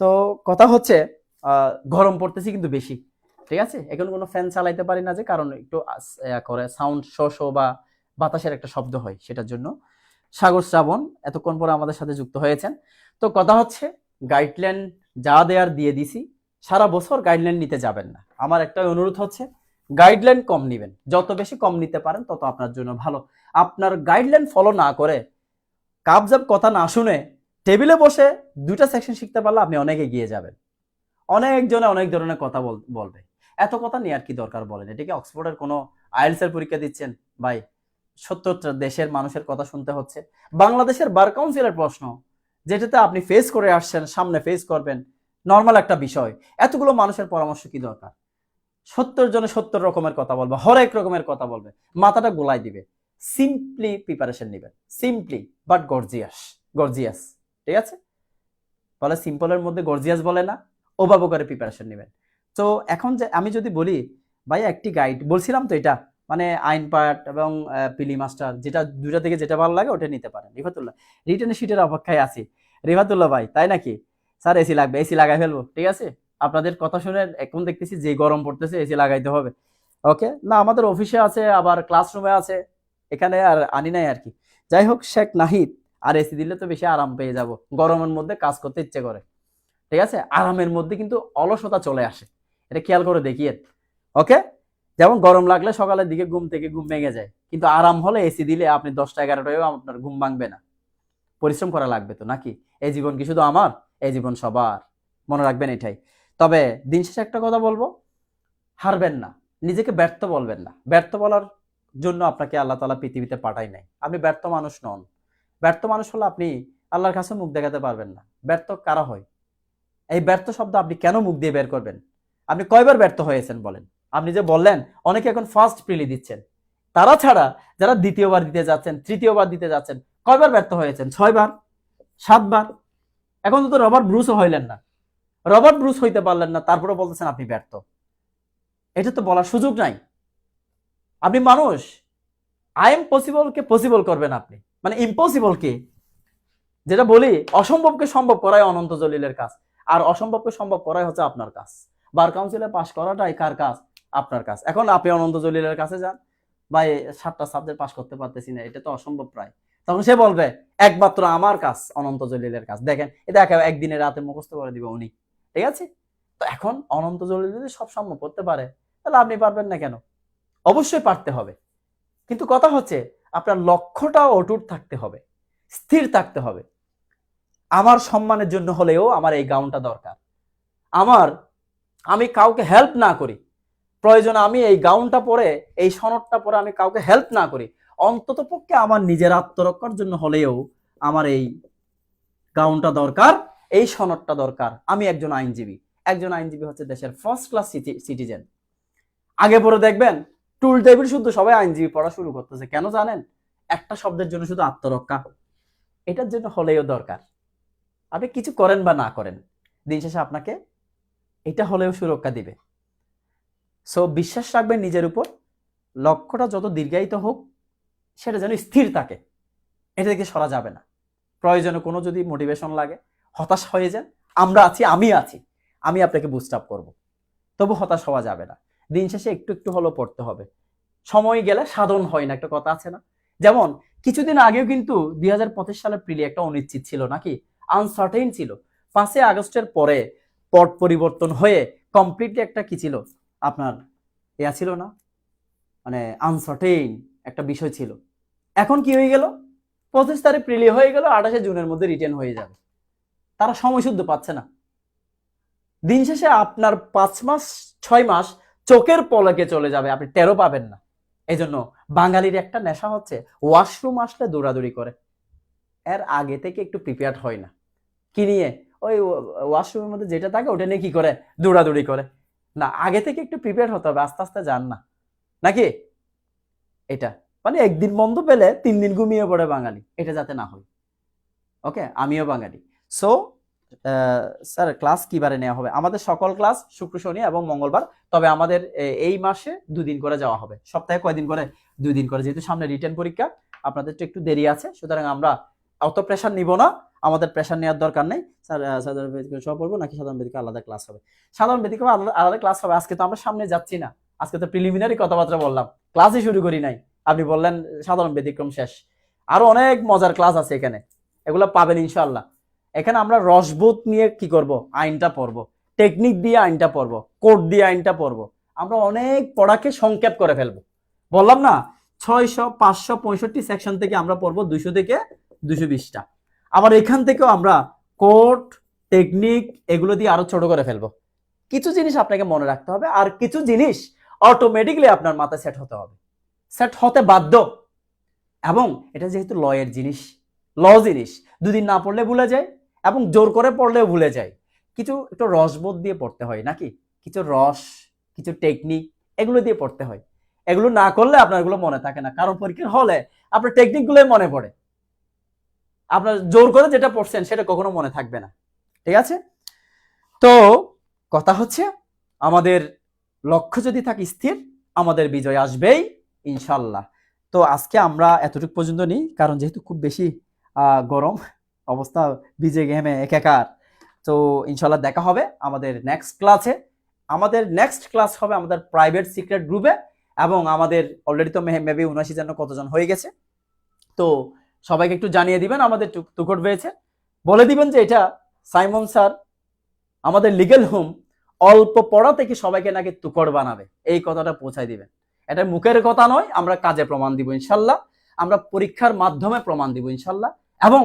তো কথা হচ্ছে গরম পড়তেছি কিন্তু বেশি। ঠিক আছে? এখন কোনো ফ্যান চালাইতে পারি না, যে কারণ একটু করে সাউন্ড শো বা বাতাসের একটা শব্দ হয়, সেটার জন্য। সাগর শ্রাবণ এতক্ষণ পরে আমাদের সাথে যুক্ত হয়েছেন। তো কথা হচ্ছে গাইডলাইন যা দেয়ার দিয়ে দিছি, সারা বছর গাইডলাইন নিতে যাবেন না। আমার একটা অনুরোধ হচ্ছে গাইডলাইন কম নিবেন, যত বেশি কম নিতে পারেন তত আপনার জন্য ভালো। আপনার গাইডলাইন ফলো না করে কাবজাব কথা না শুনে টেবিলে বসে 2টা সেকশন শিখতে পারলে আপনি অনেক এগিয়ে যাবেন। অনেকজনে অনেক ধরনের কথা বলবে, এত কথা নিয়ে আর কি দরকার বলেন? এটা কি অক্সফোর্ডের কোনো আইএলটিএস এর পরীক্ষা দিচ্ছেন ভাই? 70টা দেশের মানুষের কথা শুনতে হচ্ছে। বাংলাদেশের বার কাউন্সিলের প্রশ্ন, যেটাতে আপনি ফেস করে আসছেন, সামনে ফেস করবেন, নর্মাল একটা বিষয়, এতগুলো মানুষের পরামর্শ কি দরকার? 70 জনে 70 রকমের কথা বলবে, হরেক রকমের কথা বলবে, মাথাটা গোলাই দিবে। সিম্পলি প্রিপারেশন নেবেন, সিম্পলি বাট গর্জিয়াস, গর্জিয়াস, ঠিক আছে? বলে সিম্পলের মধ্যে গর্জিয়াস বলে না, ওভাবে করে প্রিপারেশন নেবেন। তো এখন যে আমি যদি বলি ভাই একটি গাইড বলছিলাম তো, এটা মানে আইন পার্ট এবং পিলি মাস্টার, যেটা 2টা থেকে যেটা ভালো লাগে ওটা নিতে পারেন। রিফাতুল্লাহ রিটার্ন শিটের অপেক্ষায় আছি। রিফাতুল্লাহ ভাই তাই নাকি? স্যার এসি লাগবে, এসি লাগাই ফেলবো, ঠিক আছে? আপনাদের কথা শুনে এখন দেখতেছি যে গরম পড়তেছে, এসি লাগাইতে হবে। ওকে, না আমাদের অফিসে আছে, আবার ক্লাসরুমে আছে, এখানে আর আনি নাই আর কি। যাই হোক, শেখ নাহিদ, আর এসি দিলে তো বেশি আরাম পেয়ে যাব, গরমের মধ্যে কাজ করতে ইচ্ছে করে, ঠিক আছে? আরামের মধ্যে কিন্তু অলসতা চলে আসে, এটা খেয়াল করে দেখিয়েন। ওকে, যেমন গরম লাগলে সকালের দিকে ঘুম থেকে ঘুম ভেঙে যায়, কিন্তু আরাম হলে এসি দিলে আপনি 10টা 11টায়ও আপনার ঘুম ভাঙবে না। পরিশ্রম করা লাগবে তো নাকি? এই জীবন কি শুধু আমার? এই জীবন সবার, মনে রাখবেন এটাই। তবে দিন শেষে একটা কথা বলবো, হারবেন না, নিজেকে ব্যর্থ বলবেন না। ব্যর্থ বলার জন্য আপনাকে আল্লাহ তাআলা পৃথিবীতে পাঠাই নাই। আপনি ব্যর্থ মানুষ নন। ব্যর্থ মানুষ হলে আপনি আল্লাহর কাছে মুখ দেখাতে পারবেন না। ব্যর্থ কারা হয়? এই ব্যর্থ শব্দ আপনি কেন মুখ দিয়ে বের করবেন? আপনি কয়বার ব্যর্থ হয়েছেন বলেন? আপনি যে বললেন অনেকে এখন ফার্স্ট প্রিলি দিচ্ছেন, তারা ছাড়া যারা দ্বিতীয়বার দিতে যাচ্ছেন, তৃতীয়বার দিতে যাচ্ছেন, কয়বার ব্যর্থ হয়েছেন? 6বার, 7বার। এখন তো রবার্ট ব্রুসও হইলেন না, রবার্ট ব্রুস হইতে পারলেন না, তারপরে বলতেছেন আপনি ব্যর্থ। এটা তো বলার সুযোগ নাই। আপনি মানুষ, I am possible K possible করবেন আপনি, মানে ইম্পসিবল কে, যেটা বলি অসম্ভবকে সম্ভব করাই অনন্ত জলিলের কাজ, আর অসম্ভবকে সম্ভব করাই হচ্ছে আপনার কাজ। বার কাউন্সিলে পাশ করাটাই কার কাজ? আপনার কাজ। এখন আপনি অনন্ত জলিলের কাছে যান, ভাই 7টা সাবজেক্ট পাশ করতে পারতেছি না, এটা তো অসম্ভব প্রায়। তখন সে বলবে একমাত্র আমার কাজ অনন্ত জলিলের কাজ, দেখেন এটা একদিনে রাতে মুখস্থ করে দিবে উনি, ঠিক আছে? তো এখন অনন্ত জলিল যদি সব সম্ভব করতে পারে, তাহলে আপনি পারবেন না কেন? অবশ্যই পারতে হবে, কিন্তু কথা হচ্ছে আপনার লক্ষ্যটা অটুট থাকতে হবে, স্থির থাকতে হবে। আমার সম্মানের জন্য হলেও আমার এই গাউনটা দরকার, আমি কাউকে হেল্প না করি, প্রয়োজন আমি এই গাউনটা পরে, এই সনদটা পরে আমি কাউকে হেল্প না করি, অন্তত পক্ষে আমার নিজের আত্মরক্ষার জন্য হলেও আমার এই গাউনটা দরকার, এই সনদটা দরকার। আমি একজন আইনজীবী হচ্ছে দেশের ফার্স্ট ক্লাস সিটিজেন। আগে পরে দেখবেন টুল টেবিল শুদ্ধ সবাই আইনজীবী পড়া শুরু করতেছে, কেন জানেন? একটা শব্দের জন্য, শুধু আত্মরক্ষা, এটার জন্য হলেও দরকার। আপনি কিছু করেন বা না করেন, দিন শেষে আপনাকে এটা হলেও সুরক্ষা দিবে। সো বিশ্বাস রাখবেন নিজের উপর, লক্ষ্যটা যত দীর্ঘায়িত হোক সেটা যেন স্থির থাকে, এটা থেকে সরা যাবে না। প্রয়োজনে কোনো যদি মোটিভেশন লাগে, হতাশ হয়ে যান, আমরা আছি, আমি আপনাকে বুস্ট আপ করবো, তবু হতাশ হওয়া যাবে না। দিন শেষে একটু একটু হলেও পড়তে হবে। সময় গেলে সাধন হয় না, একটা কথা আছে না? যেমন কিছুদিন আগেও কিন্তু 2025 সালের প্রিলি একটা অনিশ্চিত ছিল নাকি, আনসার্টেইন ছিল। 5 আগস্টের পরে পট পরিবর্তন হয়ে কমপ্লিটলি একটা কি ছিল আপনার, ছিল না, মানে আনসার্টেইন একটা বিষয় ছিল। এখন কি হয়ে গেল? 25 তারিখ প্রিলি হয়ে গেল, 28 জুনের মধ্যে রিটার্ন হয়ে যাবে। তারা সময় শুদ্ধ পাচ্ছে না। দিন শেষে আপনার 5 মাস 6 মাস চোখের পলকে চলে যাবে, আপনি টেরও পাবেন না। এই জন্য বাঙালির একটা নেশা হচ্ছে ওয়াশরুম আসলে দৌড়াদৌড়ি করে, এর আগে থেকে একটু প্রিপেয়ার্ড হয় না। কি নিয়ে? ওই ওয়াশরুমের মধ্যে যেটা থাকে ওটা নিয়ে কি করে? দৌড়াদৌড়ি করে। না, আগে থেকে একটু প্রিপেয়ার হতে হবে, আস্তে আস্তে যান না নাকি? এটা মানে একদিন বন্ধ পেলে 3 দিন ঘুমিয়ে পড়ে বাঙালি, এটা যাতে না হয়। ওকে, আমিও বাঙালি। সো স্যার ক্লাস কিবারে নেওয়া হবে? আমাদের সকল ক্লাস শুক্র, শনি এবং মঙ্গলবার। তবে আমাদের এই মাসে 2 দিন করে যাওয়া হবে। সপ্তাহে কয়দিন করে? 2 দিন করে, যেহেতু সামনে রিটেন পরীক্ষা, আপনাদের তো একটু দেরি আছে, সুতরাং আমরা অত প্রেশার নিব না, আমাদের প্রেশার নেওয়ার দরকার নেই। স্যার সাধারণ বেদিক সব পড়বো নাকি সাধারণ বেদিক আলাদা ক্লাস হবে? সাধারণ বেদিক আলাদা ক্লাস হবে। আজকে তো আমরা সামনে যাচ্ছি না, আজকে তো প্রিলিমিনারি কথাবার্তা বললাম, ক্লাসই শুরু করি নাই। আপনি বললেন সাধারণ ব্যতিক্রম শেষ, আরো অনেক মজার ক্লাস আছে এখানে, এগুলো পাবেন ইনশাআল্লাহ। এখানে আমরা রসবোধ নিয়ে কি করব, আইনটা পড়ব, টেকনিক দিয়ে আইনটা পড়ব, কোড দিয়ে আইনটা পড়ব। আমরা অনেক পড়াকে সংক্ষেপ করে ফেলবো। বললাম না 600 565 সেকশন থেকে আমরা পড়বো 200 থেকে 220টা। আবার এখান থেকেও আমরা কোড টেকনিক এগুলো দিয়ে আরো ছোট করে ফেলবো। কিছু জিনিস আপনাকে মনে রাখতে হবে, আর কিছু জিনিস অটোমেটিকলি আপনার মাথায় সেট হতে হবে, সেট হতে বাধ্য। এবং এটা যেহেতু লয়ের জিনিস, ল জিনিস, দুদিন না পড়লে ভুলে যায় এবং জোর করে পড়লেও ভুলে যায়। কিছু একটু রসবোধ দিয়ে পড়তে হয় নাকি, কিছু রস, কিছু টেকনিক এগুলো দিয়ে পড়তে হয়। এগুলো না করলে আপনার এগুলো মনে থাকে না। কারণ পরীক্ষার হলে আপনার টেকনিকগুলোই মনে পড়ে, আপনার জোর করে যেটা পড়ছেন সেটা কখনো মনে থাকবে না। ঠিক আছে? তো কথা হচ্ছে, আমাদের লক্ষ্য যদি থাকে স্থির, আমাদের বিজয় আসবেই ইনশাল্লাহ। তো আজকে আমরা এতটুকু পর্যন্ত নিই, কারণ যেহেতু খুব বেশি গরম অবস্থা, ভিজে ঘেমে একাকার। তো ইনশাল্লাহ দেখা হবে আমাদের নেক্সট ক্লাসে। আমাদের নেক্সট ক্লাস হবে আমাদের প্রাইভেট সিক্রেট গ্রুপে, এবং আমাদের অলরেডি তো মেবি 79 জন কতজন হয়ে গেছে। তো সবাইকে একটু জানিয়ে দিবেন আমাদের তুকট হয়েছে, বলে দিবেন যে এটা সাইমন স্যার আমাদের লিগেল হোম অল্প পড়া থেকে সবাইকে নাকি তুকড় বানাবে, এই কথাটা পৌঁছায় দিবেন। এটা মুখের কথা নয়, আমরা কাজে প্রমাণ দিব ইনশাল্লাহ, আমরা পরীক্ষার মাধ্যমে প্রমাণ দিব ইনশাল্লাহ। এবং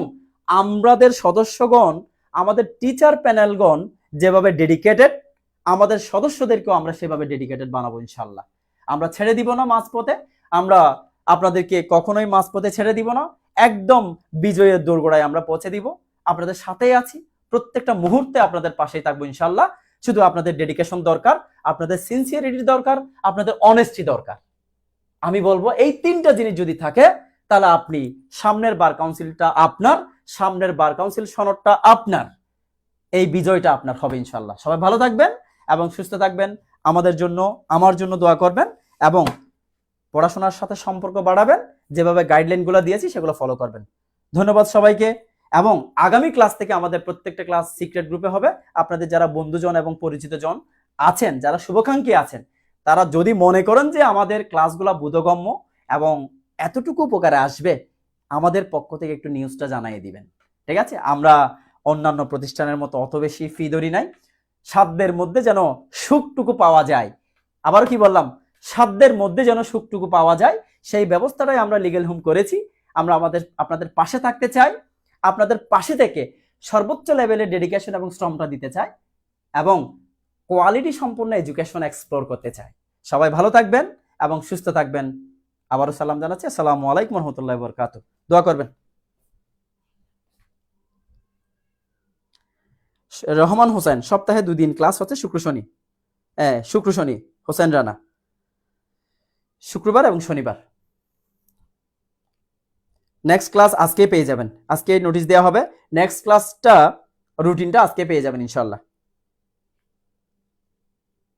আমাদের সদস্যগণ, আমাদের টিচার প্যানেলগণ যেভাবে ডেডিকেটেড, আমাদের সদস্যদেরকেও আমরা সেভাবে ডেডিকেটেড বানাবো ইনশাল্লাহ। আমরা ছেড়ে দিব না মাঝপথে, আমরা আপনাদেরকে কখনোই মাঝপথে ছেড়ে দিব না, একদম বিজয়ের দোরগোড়ায় আমরা পৌঁছে দিব। আপনাদের সাথেই আছি, প্রত্যেকটা মুহূর্তে আপনাদের পাশেই থাকবো ইনশাল্লাহ। শুধু আপনাদের ডেডিকেশন দরকার, আপনাদের সিনসিয়ারিটি দরকার, আপনাদের অনেস্টি দরকার। আমি বলবো এই তিনটা জিনিস যদি থাকে, তাহলে আপনি সামনের বার কাউন্সিলটা আপনার, সামনের বার কাউন্সিল সনদটা আপনার, এই বিজয়টা আপনার হবে ইনশাল্লাহ। সবাই ভালো থাকবেন এবং সুস্থ থাকবেন। আমাদের জন্য, আমার জন্য দোয়া করবেন এবং পড়াশোনার সাথে সম্পর্ক বাড়াবেন। যেভাবে গাইডলাইনগুলো দিয়েছি সেগুলো ফলো করবেন। ধন্যবাদ সবাইকে। এবং আগামী ক্লাস থেকে আমাদের প্রত্যেকটা ক্লাস সিক্রেট গ্রুপে হবে। আপনাদের যারা বন্ধুজন এবং পরিচিত জন আছেন, যারা শুভাকাঙ্ক্ষী আছেন, তারা যদি মনে করেন যে আমাদের ক্লাসগুলো বোধগম্য এবং এতটুকু উপকারে আসবে, আমাদের পক্ষ থেকে একটু নিউজটা জানিয়ে দিবেন। ঠিক আছে? আমরা অন্যান্য প্রতিষ্ঠানের মতো অত বেশি ফি ধরি নাই, সাধ্যের মধ্যে যেন সুখটুকু পাওয়া যায়। আবারও কি বললাম, সাধ্যের মধ্যে যেন সুখটুকু পাওয়া যায়, সেই ব্যবস্থাটাই আমরা লিগেল হোম করেছি। আমরা আপনাদের পাশে থাকতে চাই, আপনাদের পাশে থেকে সর্বোচ্চ লেভেলের ডেডিকেশন এবং শ্রমটা দিতে চাই, এবং কোয়ালিটি সম্পূর্ণ এডুকেশন এক্সপ্লোর করতে চাই। সবাই ভালো থাকবেন এবং সুস্থ থাকবেন। আবারও সালাম জানাচ্ছি। আসসালামু আলাইকুম রহমতুল্লাহি ওয়া বারাকাতুহু। দোয়া করবেন। রহমান হোসেন, সপ্তাহে 2 দিন ক্লাস হচ্ছে, শুক্র শনি। হ্যাঁ, শুক্র শনি। হোসেন রানা, শুক্রবার এবং শনিবার। নেক্সট ক্লাস আজকে পেয়ে যাবেন, আজকে নোটিশ দেওয়া হবে। নেক্সট ক্লাসটা রুটিনটা আজকে পেয়ে যাবেন ইনশাল্লাহ।